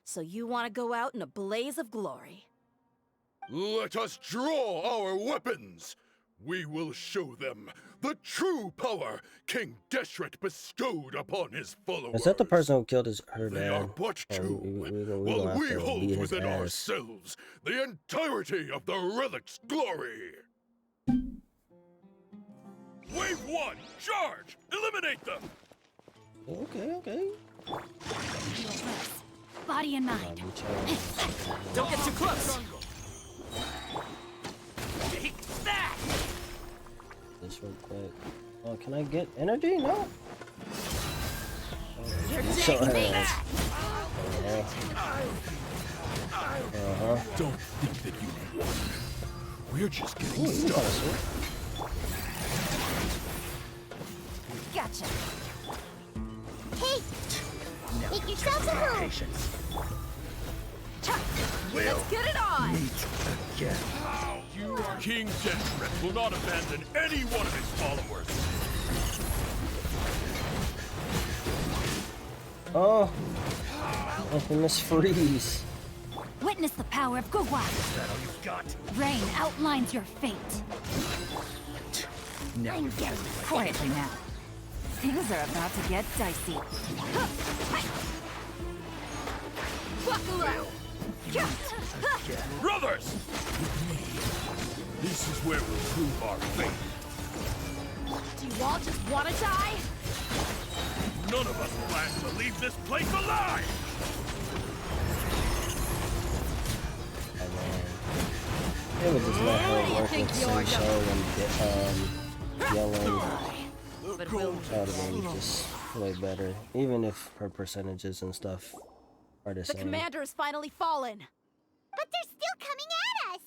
So you want to go out in a blaze of glory? Let us draw our weapons! We will show them the true power King Deshret bestowed upon his followers. Is that the person who killed her They dad? are but two, We while gonna we have to hold beat his within ass. ourselves the entirety of the relic's glory. Wave 1, charge! Eliminate them! Okay. Body and mind. Don't get too close! Take that! This real quick. Oh, can I get energy? No. You're So, taking me! Don't think that you won. We're just getting Ooh, you started. kinda sweet. Gotcha! Hey! Make yourselves at home! Let's get it on! King Deshret will not abandon any one of his followers. Oh, infamous freeze. Witness the power of Gugwa. Is that all you've got? Rain outlines your fate. Now I'm getting quietly now. Things are about to get dicey. Buckle up! Brothers! This is where we'll prove our faith. Do you all just want to die? None of us plan to leave this place alive! They would just let her work think with you're Sensho and yelling. But we'll That would have been just way better. Even if her percentages and stuff are the The same. commander has finally fallen. But they're still coming at us!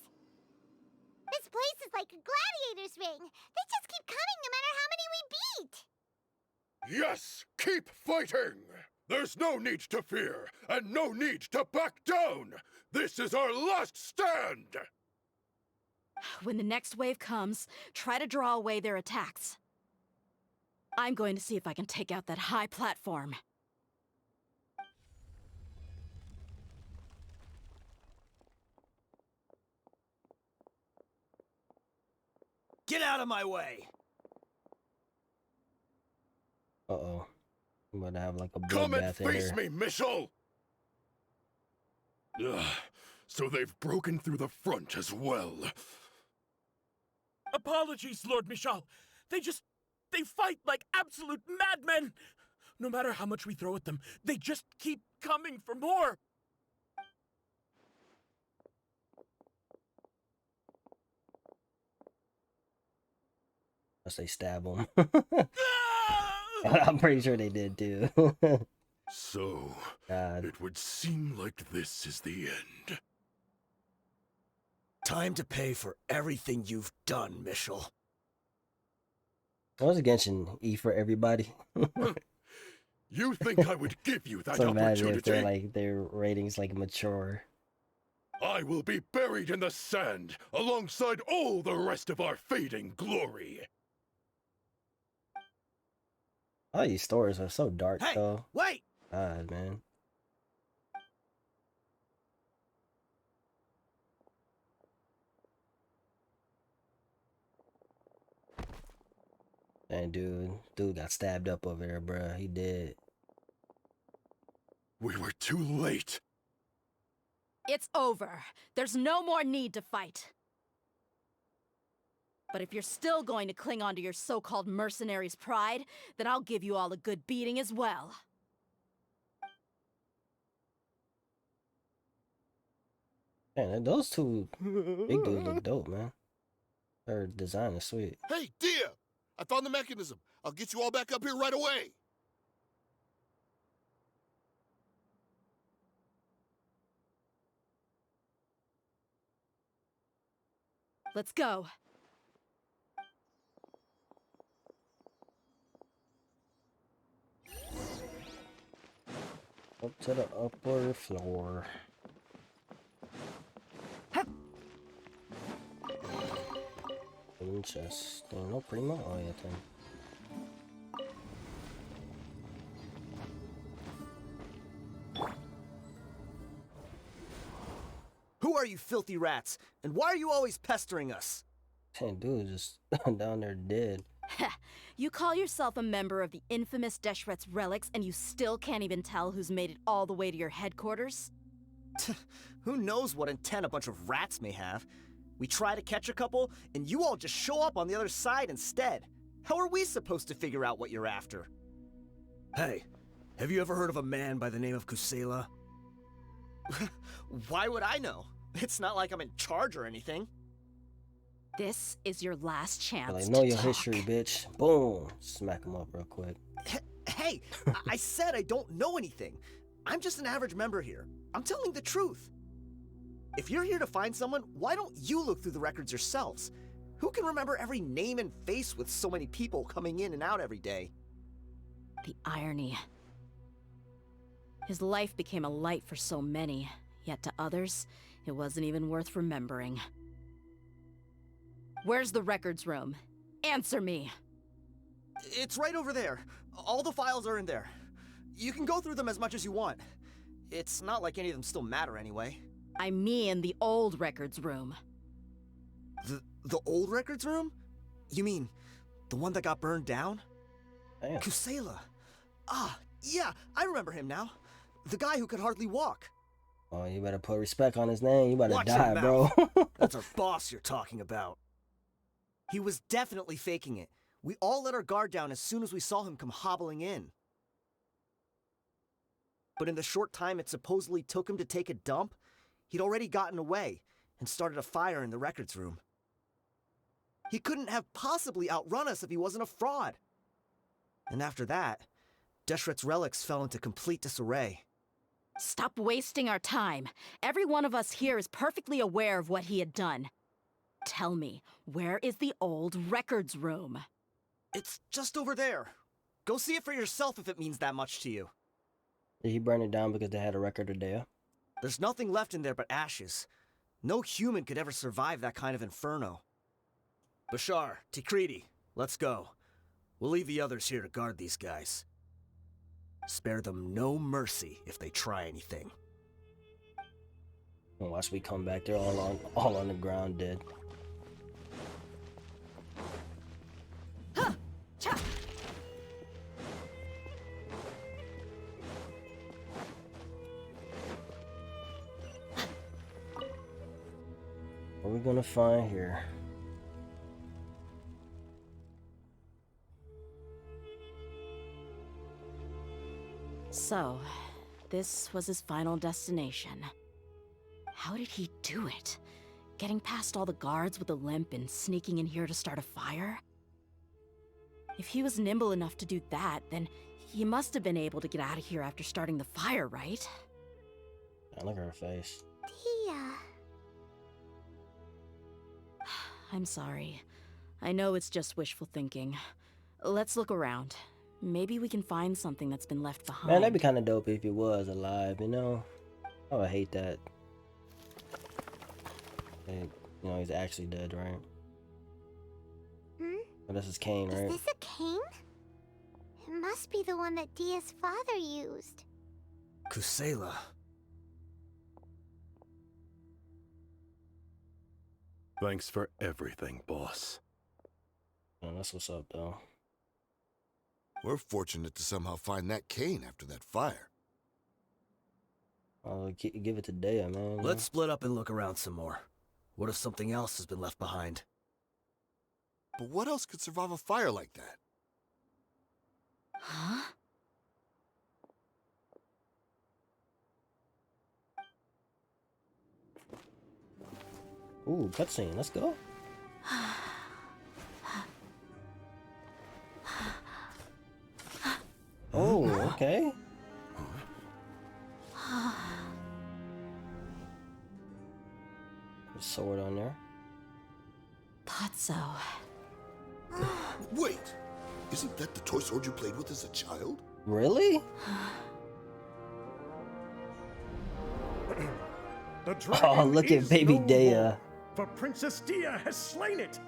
This place is like a gladiator's ring. They just keep coming no matter how many we beat! Yes! Keep fighting! There's no need to fear, and no need to back down! This is our last stand! When the next wave comes, try to draw away their attacks. I'm going to see if I can take out that high platform. Get out of my way! Uh-oh. I'm gonna have like a Come and bloodbath in face here. me, Michel! Ugh, so they've broken through the front as well. Apologies, Lord Michal. They fight like absolute madmen. No matter how much we throw at them, they just keep coming for more. Unless they stab them. Ah! I'm pretty sure they did too. So, God. it would seem like this is the end. Time to pay for everything you've done, Michel. What was Genshin? E for everybody? You think I would give you that So imagine if opportunity? they're like their ratings like mature. I will be buried in the sand alongside all the rest of our fading glory. All these stories are so dark Hey, though. wait! God, man. And dude got stabbed up over there, bruh. He did. We were too late. It's over. There's no more need to fight. But if you're still going to cling on to your so-called mercenary's pride, then I'll give you all a good beating as well. Man, those two big dudes look dope, man. Their design is sweet. Hey, Dehya! I found the mechanism. I'll get you all back up here right away. Let's go. Up to the upper floor. Interesting. No primo? Oh, yeah, thing. Who are you filthy rats? And why are you always pestering us? Hey, dude, just down there dead. You call yourself a member of the infamous Deshret's relics, and you still can't even tell who's made it all the way to your headquarters? Who knows what intent a bunch of rats may have? We try to catch a couple, and you all just show up on the other side instead. How are we supposed to figure out what you're after? Hey, have you ever heard of a man by the name of Kusela? Why would I know? It's not like I'm in charge or anything. This is your last chance Like, know to your talk. history, bitch. Boom. Smack him up real quick. Hey, I said I don't know anything. I'm just an average member here. I'm telling the truth. If you're here to find someone, why don't you look through the records yourselves? Who can remember every name and face with so many people coming in and out every day? The irony. His life became a light for so many, yet to others, it wasn't even worth remembering. Where's the records room? Answer me! It's right over there. All the files are in there. You can go through them as much as you want. It's not like any of them still matter anyway. I mean the old records room. The old records room? You mean the one that got burned down? Damn. Kusela. Ah, yeah, I remember him now. The guy who could hardly walk. Oh, you better put respect on his name. You better Watch die, your bro. That's our boss you're talking about. He was definitely faking it. We all let our guard down as soon as we saw him come hobbling in. But in the short time it supposedly took him to take a dump, he'd already gotten away and started a fire in the records room. He couldn't have possibly outrun us if he wasn't a fraud. And after that, Deshret's relics fell into complete disarray. Stop wasting our time. Every one of us here is perfectly aware of what he had done. Tell me, where is the old records room? It's just over there. Go see it for yourself if it means that much to you. Did he burn it down because they had a record of Dehya? There's nothing left in there but ashes. No human could ever survive that kind of inferno. Bashar, Tikriti, let's go. We'll leave the others here to guard these guys. Spare them no mercy if they try anything. And watch we come back, they're all on the ground dead. Huh! Cha! What are we gonna find here? So, this was his final destination. How did he do it? Getting past all the guards with a limp and sneaking in here to start a fire? If he was nimble enough to do that, then he must have been able to get out of here after starting the fire, right? Oh, look at her face. Dehya. I'm sorry. I know it's just wishful thinking. Let's look around. Maybe we can find something that's been left behind. Man, that'd be kind of dope if he was alive, you know? I would hate that. Like, you know, he's actually dead, right? Hmm? But this is Kane, right? Is this a cane? It must be the one that Dia's father used. Kusela. Thanks for everything, boss. Oh, that's what's up, though. We're fortunate to somehow find that cane after that fire. Give it to Dehya, man. Let's split up and look around some more. What if something else has been left behind? But what else could survive a fire like that? Huh? Ooh, cutscene. Let's go. Oh, okay. Sword on there. Thought so. Wait! Isn't that the toy sword you played with as a child? Really? The dragon Oh, look at is baby no Dehya. more, for Princess Dehya has slain it.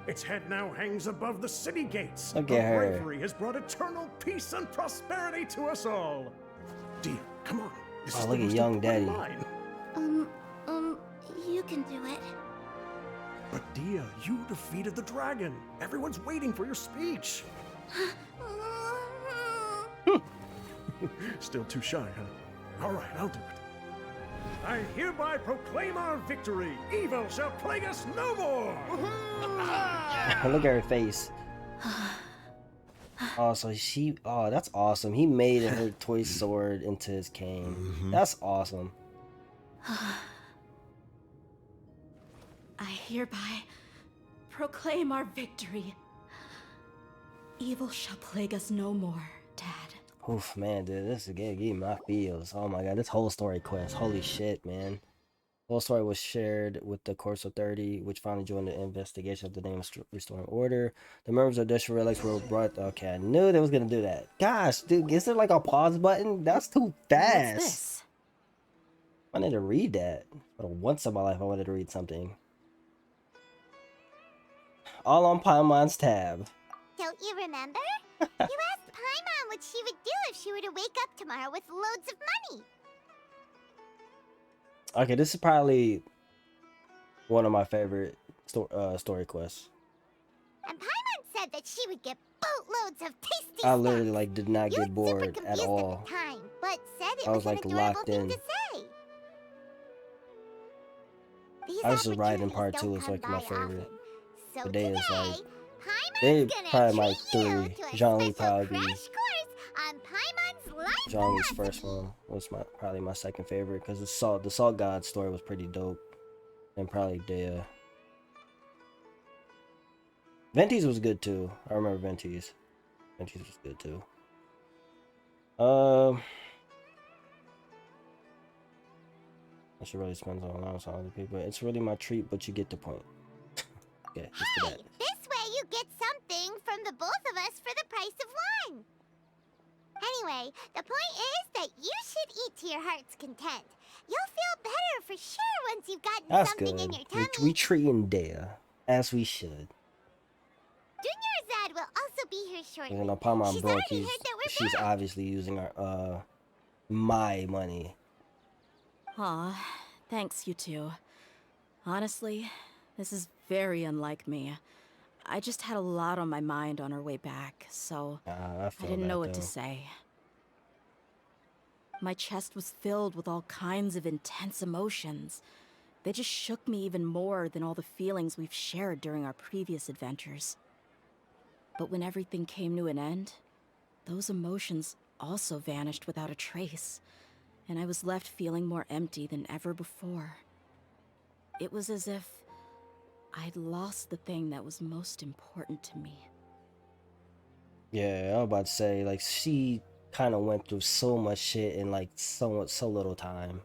Its head now hangs above the city gates. Look Her at her. bravery has brought eternal peace and prosperity to us all. Dehya, come on. This Oh, is look the at most young important daddy. line. You can do it. But Dehya, you defeated the dragon. Everyone's waiting for your speech. Still too shy, huh? All right, I'll do it. I hereby proclaim our victory. Evil shall plague us no more. Look at her face. Oh, so she. Oh, that's awesome. He made her toy sword into his cane. That's awesome. I hereby proclaim our victory. Evil shall plague us no more, Dad. Oof, man, dude, this is getting my feels. Oh my god, this whole story quest. Holy shit, man. The whole story was shared with the Corso 30, which finally joined the investigation of the name of Restoring Order. The members of Dehya Relics were brought. Okay, I knew they was gonna do that. Gosh, dude, is there like a pause button? That's too fast. What's this? I wanted to read that. For once in my life, I wanted to read something. All on Paimon's tab. Don't you remember? You asked Paimon what she would do if she were to wake up tomorrow with loads of money. Okay, this is probably one of my favorite story quests. And Paimon said that she would get boatloads of tasty I stuff. literally like did not You get were bored super at confused all. at the time, but said it I was was, an like, adorable locked thing in. to say. These I was just riding opportunities part don't 2 is come like my by favorite. often. So Today today, is like Paimon's gonna probably my treat you 3. to a Jean-Lee special probably crash course on Paimon's life Jean-Lee's philosophy. first one was probably my second favorite because the Salt God story was pretty dope, and probably Dehya. Venti's was good too. I remember Venti's. Venti's was good too. I should really spend some time on other people. It's really my treat, but you get the point. Okay, just for Hey, that. this way you get something from the both of us for the price of one. Anyway, the point is that you should eat to your heart's content. You'll feel better for sure once you've gotten That's something in good. your tummy. We treating Dehya as we should. Junior Zad will also be here shortly. You know, Paimon She's broke. already heard that we're She's back. obviously using our my money. Aw, thanks, you two. Honestly, this is very unlike me. I just had a lot on my mind on our way back, so I I didn't know what to say. My chest was filled with all kinds of intense emotions. They just shook me even more than all the feelings we've shared during our previous adventures. But when everything came to an end, those emotions also vanished without a trace, and I was left feeling more empty than ever before. It was as if I'd lost the thing that was most important to me. Yeah, I was about to say, like, she kind of went through so much shit in like so little time.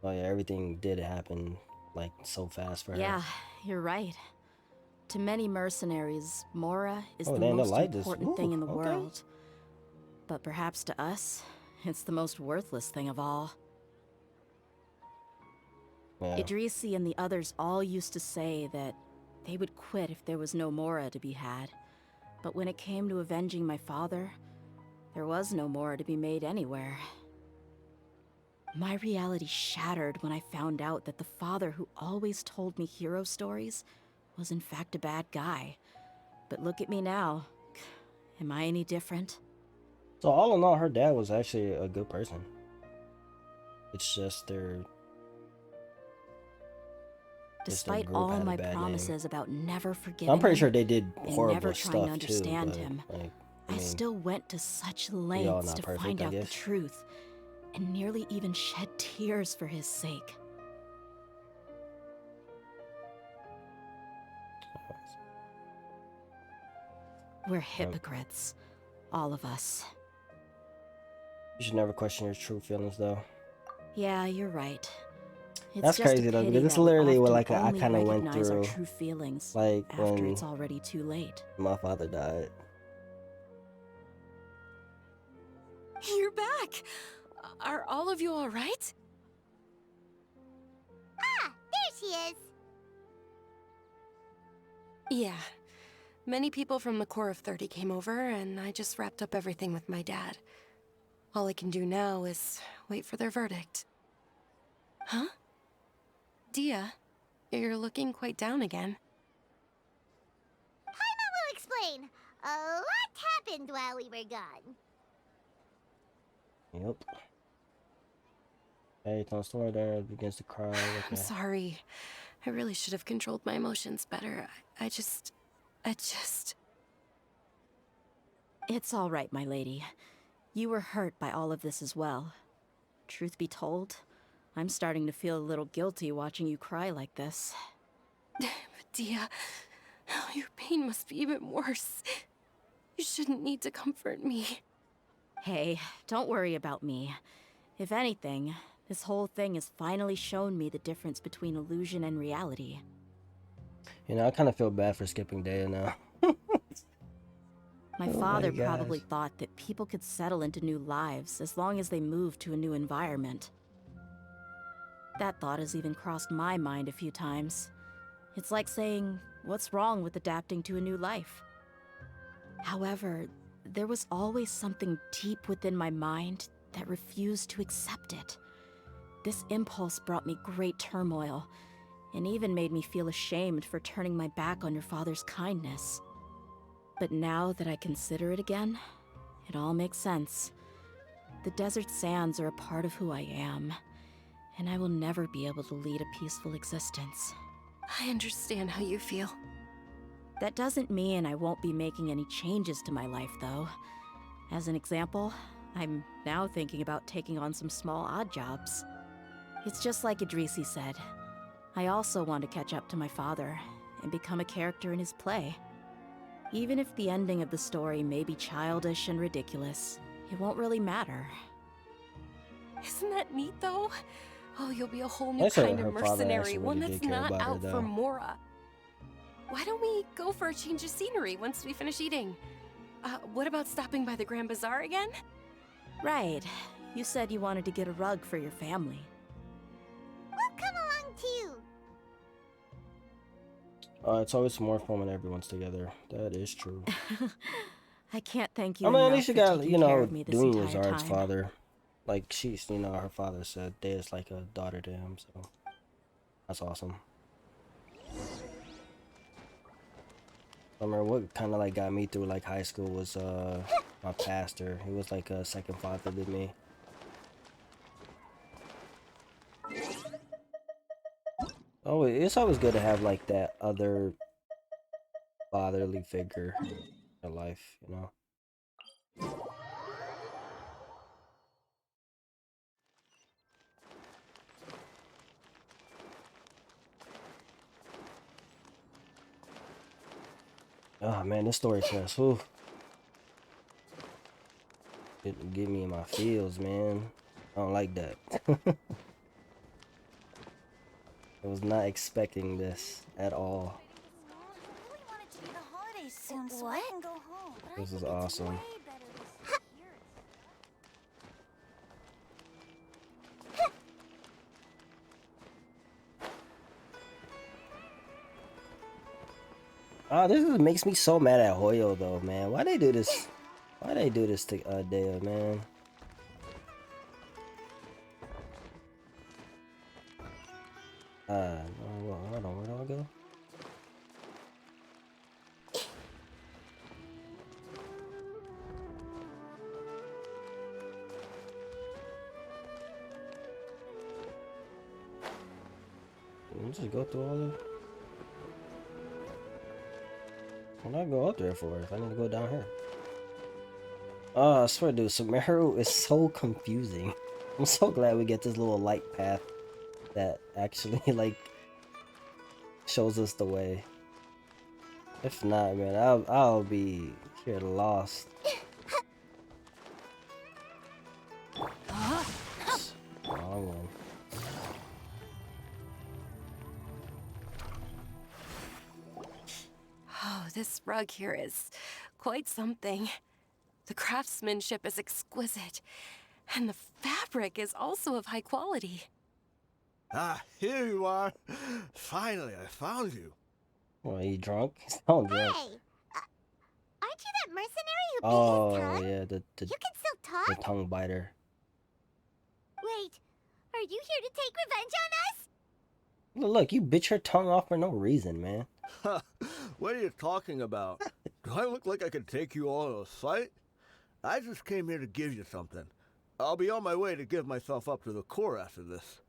Oh yeah, everything did happen like so fast for her. Yeah, you're right. To many mercenaries, Mora is the damn, the most light important thing in the okay. world. But perhaps to us, it's the most worthless thing of all. Yeah. Idrisi and the others all used to say that they would quit if there was no Mora to be had. But when it came to avenging my father, there was no Mora to be made anywhere. My reality shattered when I found out that the father who always told me hero stories was in fact a bad guy. But look at me now. Am I any different? So all in all, her dad was actually a good person. It's just Just the Despite group all had a my bad name. promises about never forgiving I'm pretty him sure they did and horrible never trying stuff to too, understand but him, like, I still went to such we all lengths not to perfect, find I out the guess. truth, and nearly even shed tears for his sake. We're hypocrites, all of us. You should never question your true feelings, though. Yeah, you're right. It's That's just crazy a though, pity because it's that we literally what often like I only kind of went recognize our through, true feelings like after when it's already too late. my father died. You're back! Are all of you alright? Ah, there she is. Yeah. Many people from the Corps of 30 came over, and I just wrapped up everything with my dad. All I can do now is wait for their verdict. Huh? Dehya, you're looking quite down again. Paimon will explain. A lot happened while we were gone. Yep. Hey, telling a story there, begins to cry. I'm Okay. sorry. I really should have controlled my emotions better. I just... It's all right, my lady. You were hurt by all of this as well. Truth be told, I'm starting to feel a little guilty watching you cry like this. But Dehya, your pain must be even worse. You shouldn't need to comfort me. Hey, don't worry about me. If anything, this whole thing has finally shown me the difference between illusion and reality. You know, I kind of feel bad for skipping Dehya now. My Oh father my probably gosh. thought that people could settle into new lives as long as they moved to a new environment. That thought has even crossed my mind a few times. It's like saying, what's wrong with adapting to a new life? However, there was always something deep within my mind that refused to accept it. This impulse brought me great turmoil, and even made me feel ashamed for turning my back on your father's kindness. But now that I consider it again, it all makes sense. The desert sands are a part of who I am, and I will never be able to lead a peaceful existence. I understand how you feel. That doesn't mean I won't be making any changes to my life, though. As an example, I'm now thinking about taking on some small odd jobs. It's just like Idrisi said. I also want to catch up to my father and become a character in his play. Even if the ending of the story may be childish and ridiculous, it won't really matter. Isn't that neat, though? Oh, you'll be a whole new I said kind of her father mercenary, actually one really that's did care not about her, out for though. Mora. Why don't we go for a change of scenery once we finish eating? What about stopping by the Grand Bazaar again? Right. You said you wanted to get a rug for your family. We'll come along too. It's always more fun when everyone's together. That is true. I can't thank you I mean, at enough least you for got, taking you care know, of me this doing entire Lazard's time. father. Like, she's, you know, her father said Deya's like a daughter to him, so that's awesome. I remember what kind of like got me through like high school was my pastor. He was like a second father to me. Oh, it's always good to have like that other fatherly figure in your life, you know. Oh man, this story test, whew. It get me in my feels, man. I don't like that. I was not expecting this at all. What? This is awesome. Oh, makes me so mad at Hoyo though, man. Why they do this? Why they do this to Dehya, man? Hold on, where do I go? Let's just go through all the. What I go up there for if I need to go down here? Oh, I swear, dude, Sumeru is so confusing. I'm so glad we get this little light path that actually like shows us the way. If not, man, I'll be here lost. Wrong one. Oh, this rug here is quite something. The craftsmanship is exquisite, and the fabric is also of high quality. Ah, here you are. Finally, I found you. Well, are you drunk? He's not drunk. Hey! Aren't you that mercenary who bit Oh, his tongue? yeah, the You can still the talk? tongue biter. Wait, are you here to take revenge on us? Look, you bit your tongue off for no reason, man. What are you talking about? Do I look like I could take you all in a fight? I just came here to give you something. I'll be on my way to give myself up to the Corps after this.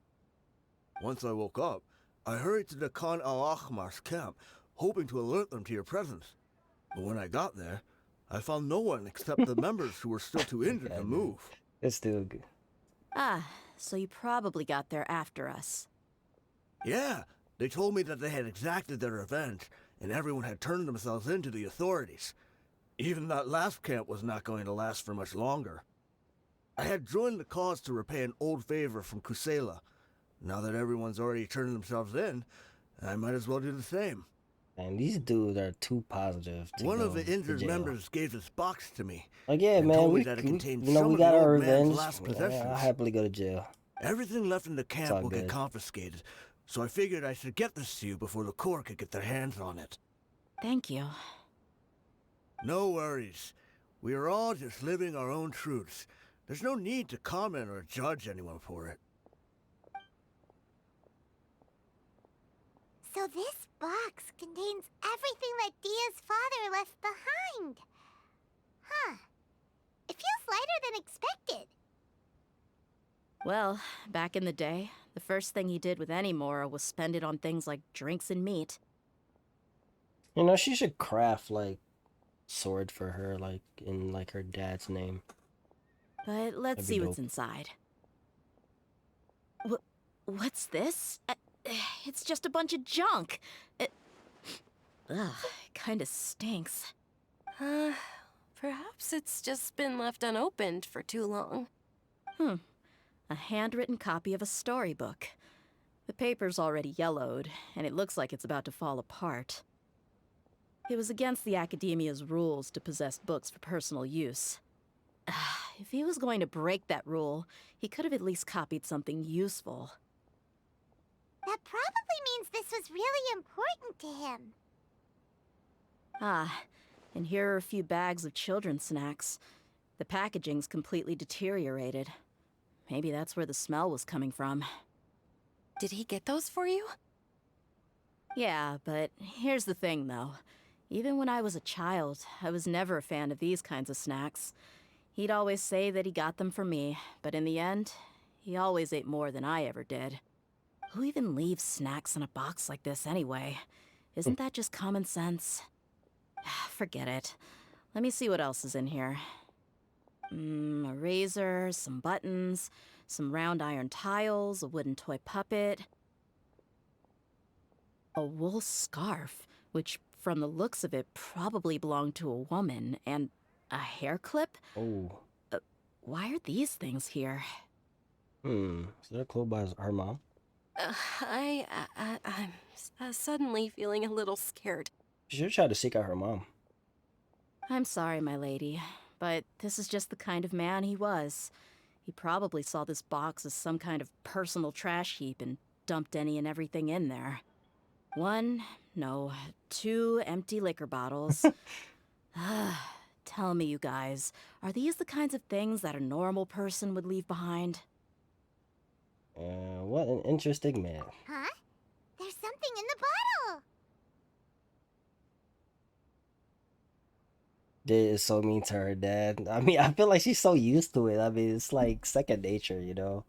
Once I woke up, I hurried to the Khan al-Ahmar's camp, hoping to alert them to your presence. But when I got there, I found no one except the members who were still too injured to move. It's still good. Ah, so you probably got there after us. Yeah, they told me that they had exacted their revenge, and everyone had turned themselves in to the authorities. Even that last camp was not going to last for much longer. I had joined the cause to repay an old favor from Kusela. Now that everyone's already turned themselves in, I might as well do the same. And these dudes are too positive. One of the injured members gave this box to me. Like, yeah, and man, told me we that it contained you know, some we of the got old our man's revenge. last possessions. I'll happily go to jail. Everything left in the camp all will good. get confiscated, so I figured I should get this to you before the Corps could get their hands on it. Thank you. No worries. We are all just living our own truths. There's no need to comment or judge anyone for it. So this box contains everything that Dia's father left behind. Huh. It feels lighter than expected. Well, back in the day, the first thing he did with any Mora was spend it on things like drinks and meat. You know, she should craft like sword for her, like in like her dad's name. But let's That'd be see what's dope. inside. What's this? It's just a bunch of junk. Ugh, it kinda stinks. Perhaps it's just been left unopened for too long. A handwritten copy of a storybook. The paper's already yellowed, and it looks like it's about to fall apart. It was against the Academia's rules to possess books for personal use. If he was going to break that rule, he could have at least copied something useful. That probably means this was really important to him. Ah, and here are a few bags of children's snacks. The packaging's completely deteriorated. Maybe that's where the smell was coming from. Did he get those for you? Yeah, but here's the thing, though. Even when I was a child, I was never a fan of these kinds of snacks. He'd always say that he got them for me, but in the end, he always ate more than I ever did. Who even leaves snacks in a box like this anyway? Isn't that just common sense? Forget it. Let me see what else is in here. A razor, some buttons, some round iron tiles, a wooden toy puppet. A wool scarf, which from the looks of it probably belonged to a woman, and a hair clip? Oh. Why are these things here? Is that clothes by her mom? I'm suddenly feeling a little scared. She should try to seek out her mom. I'm sorry, my lady, but this is just the kind of man he was. He probably saw this box as some kind of personal trash heap and dumped any and everything in there. 2 empty liquor bottles. Tell me, you guys, are these the kinds of things that a normal person would leave behind? What an interesting man. Huh? There's something in the bottle! This is so mean to her dad. I mean, I feel like she's so used to it. I mean, it's like second nature, you know?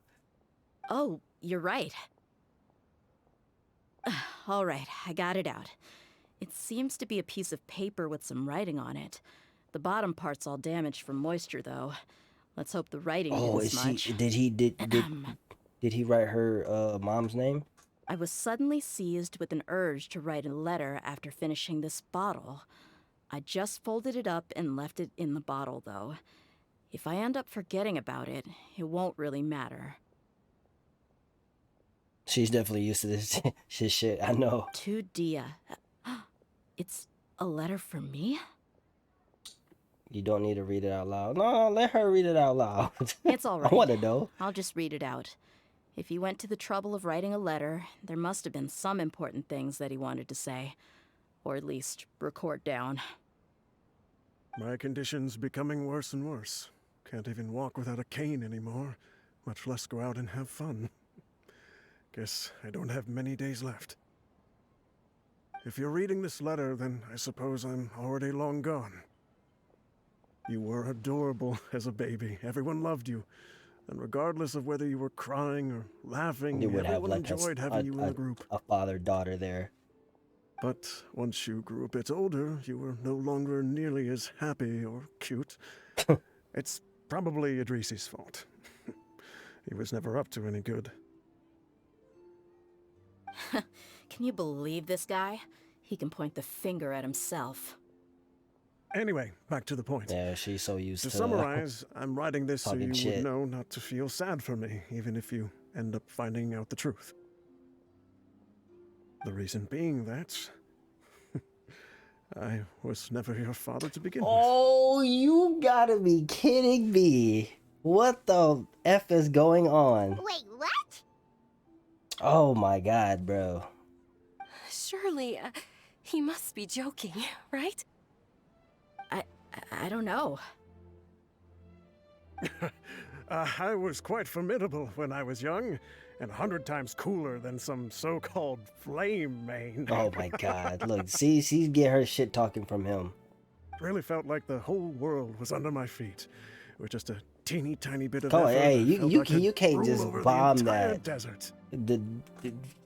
Oh, you're right. All right, I got it out. It seems to be a piece of paper with some writing on it. The bottom part's all damaged from moisture, though. Let's hope the writing Oh, didn't is she? smudge. Did he write her mom's name? I was suddenly seized with an urge to write a letter after finishing this bottle. I just folded it up and left it in the bottle, though. If I end up forgetting about it, it won't really matter. She's definitely used to this shit. I know. To Dehya. It's a letter for me? You don't need to read it out loud. No, let her read it out loud. It's all right. I want to know. I'll just read it out. If he went to the trouble of writing a letter, there must have been some important things that he wanted to say. Or at least record down. My condition's becoming worse and worse. Can't even walk without a cane anymore, much less go out and have fun. Guess I don't have many days left. If you're reading this letter, then I suppose I'm already long gone. You were adorable as a baby. Everyone loved you. And regardless of whether you were crying or laughing, You would have everyone like enjoyed having you in the group. a father-daughter there. But once you grew a bit older, you were no longer nearly as happy or cute. It's probably Idrisi's fault. He was never up to any good. Can you believe this guy? He can point the finger at himself. Anyway, back to the point. Yeah, she's so used to summarize, I'm writing this so you shit. would know not to feel sad for me, even if you end up finding out the truth. The reason being that I was never your father to begin with. Oh, you gotta be kidding me. What the F is going on? Wait, what? Oh my god, bro. Surely, he must be joking, right? I don't know. I was quite formidable when I was young, and 100 times cooler than some so-called flame main. Oh my god. Look, see, she's get her shit talking from him. Really felt like the whole world was under my feet, with just a teeny tiny bit of Come on, effort. hey, I felt you I could can't rule just over the bomb entire that. desert.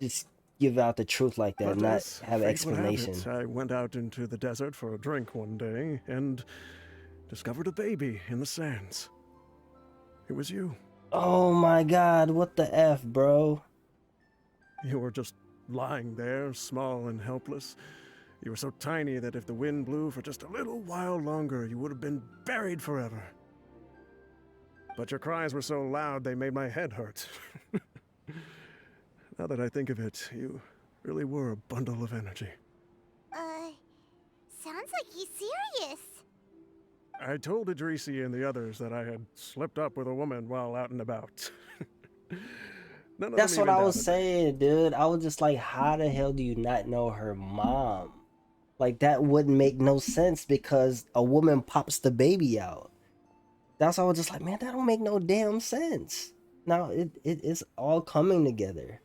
Just give out the truth like that, But and not as have fate would have explanation. it, I went out into the desert for a drink one day and discovered a baby in the sands. It was you. Oh my god, what the F, bro? You were just lying there, small and helpless. You were so tiny that if the wind blew for just a little while longer, you would have been buried forever. But your cries were so loud they made my head hurt. Now that I think of it, you really were a bundle of energy. Sounds like he's serious. I told Idrisi and the others that I had slipped up with a woman while out and about. None of That's them what even I was doubted. saying, dude. I was just like, how the hell do you not know her mom? Like, that wouldn't make no sense because a woman pops the baby out. That's why I was just like, man, that don't make no damn sense. Now it's all coming together.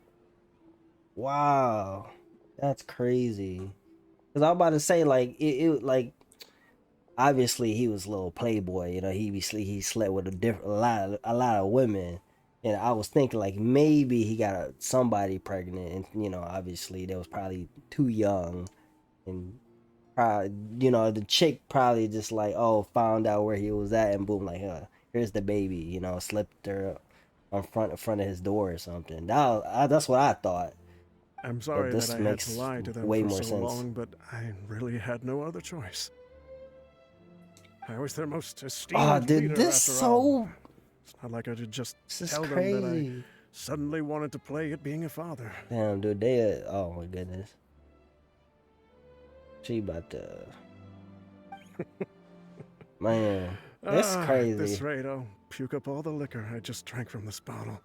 Wow, that's crazy. Cause I was about to say like it like obviously he was a little playboy, you know. He slept with a lot of women, and I was thinking like maybe he got somebody pregnant, and you know obviously they was probably too young, and probably you know the chick probably just like found out where he was at and boom like here's the baby, you know, slipped her in front of his door or something. That's what I thought. I'm sorry this that I had makes to lie to them way for more so sense. long, but I really had no other choice. I was their most esteemed dude, leader this after all. so It's not like I could just this is tell them that I crazy. suddenly wanted to play at being a father. Damn, dude, they oh my goodness. She about to man, that's At crazy. this rate, I'll puke up all the liquor I just drank from this bottle.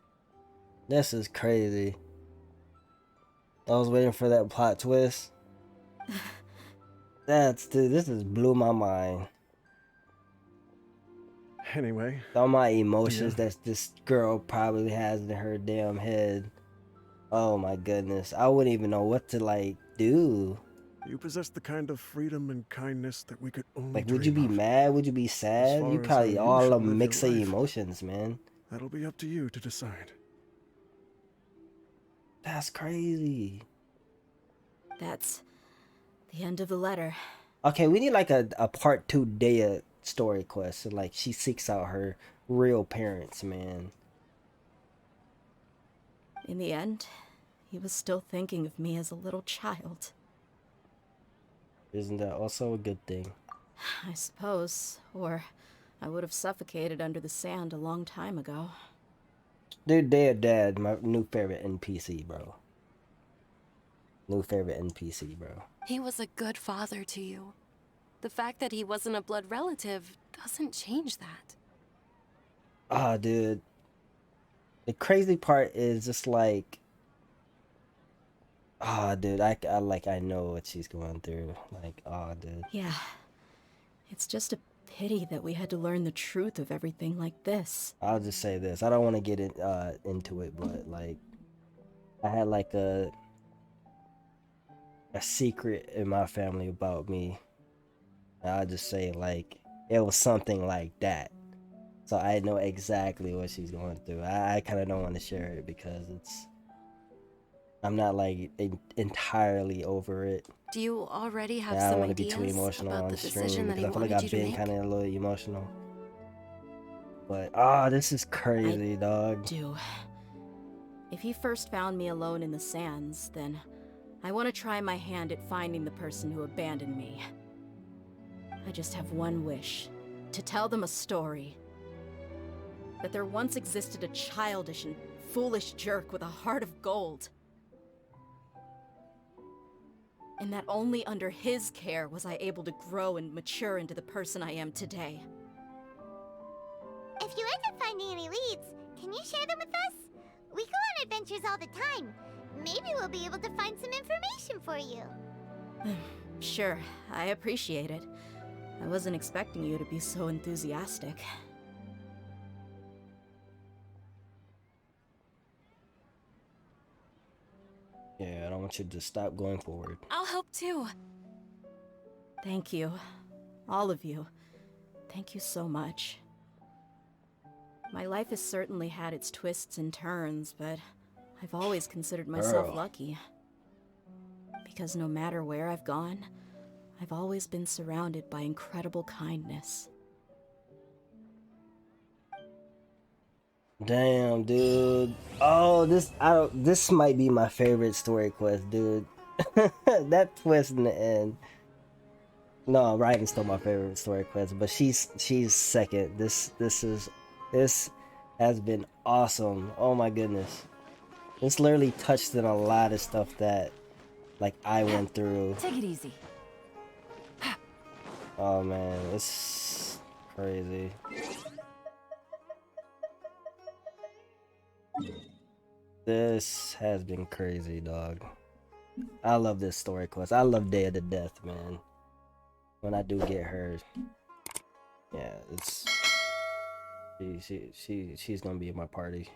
This is crazy. I was waiting for that plot twist. Dude, this just blew my mind. Anyway, All my emotions that this girl probably has in her damn head. Oh my goodness. I wouldn't even know what to like do. you possess the kind of freedom and kindness that we could only Like, would you be dream of. mad? Would you be sad? far You as probably how you all should a live your mix of life. emotions, man. That'll be up to you to decide. That's crazy. That's the end of the letter. Okay, we need like a part 2 Dehya story quest. So, like she seeks out her real parents, man. In the end, he was still thinking of me as a little child. Isn't that also a good thing? I suppose, or I would have suffocated under the sand a long time ago. Dude, Dehya Dad, my new favorite NPC, bro. New favorite NPC, bro. He was a good father to you. The fact that he wasn't a blood relative doesn't change that. Ah, dude. The crazy part is just like, dude, I know what she's going through. Like, dude. Yeah. It's just a pity that we had to learn the truth of everything like this. I'll just say this. I don't want to get into it, but like, I had like a secret in my family about me. I'll just say like, it was something like that. So I know exactly what she's going through. I kind of don't want to share it because I'm not like entirely over it. Do you already have I don't some want to be ideas too emotional about on the stream decision that because he I feel like wanted you I've to been make? kind of a little emotional. But this is crazy, dog. Do. If he first found me alone in the sands, then I want to try my hand at finding the person who abandoned me. I just have one wish. To tell them a story. That there once existed a childish and foolish jerk with a heart of gold. And that only under his care was I able to grow and mature into the person I am today. If you end up finding any leads, can you share them with us? We go on adventures all the time. Maybe we'll be able to find some information for you. Sure, I appreciate it. I wasn't expecting you to be so enthusiastic. Yeah, I don't want you to stop going forward. I'll help too. Thank you. All of you. Thank you so much. My life has certainly had its twists and turns, but I've always considered myself Girl. lucky. Because no matter where I've gone, I've always been surrounded by incredible kindness. Damn, dude. Oh, this might be my favorite story quest, dude. That twist in the end. No, Raiden's still my favorite story quest, but she's second. This has been awesome. Oh my goodness. This literally touched on a lot of stuff that like I went through. Take it easy. Oh man, it's crazy. This has been crazy, dog. I love this story quest. I love Dehya to death, man. When I do get her, yeah, it's she's gonna be in my party.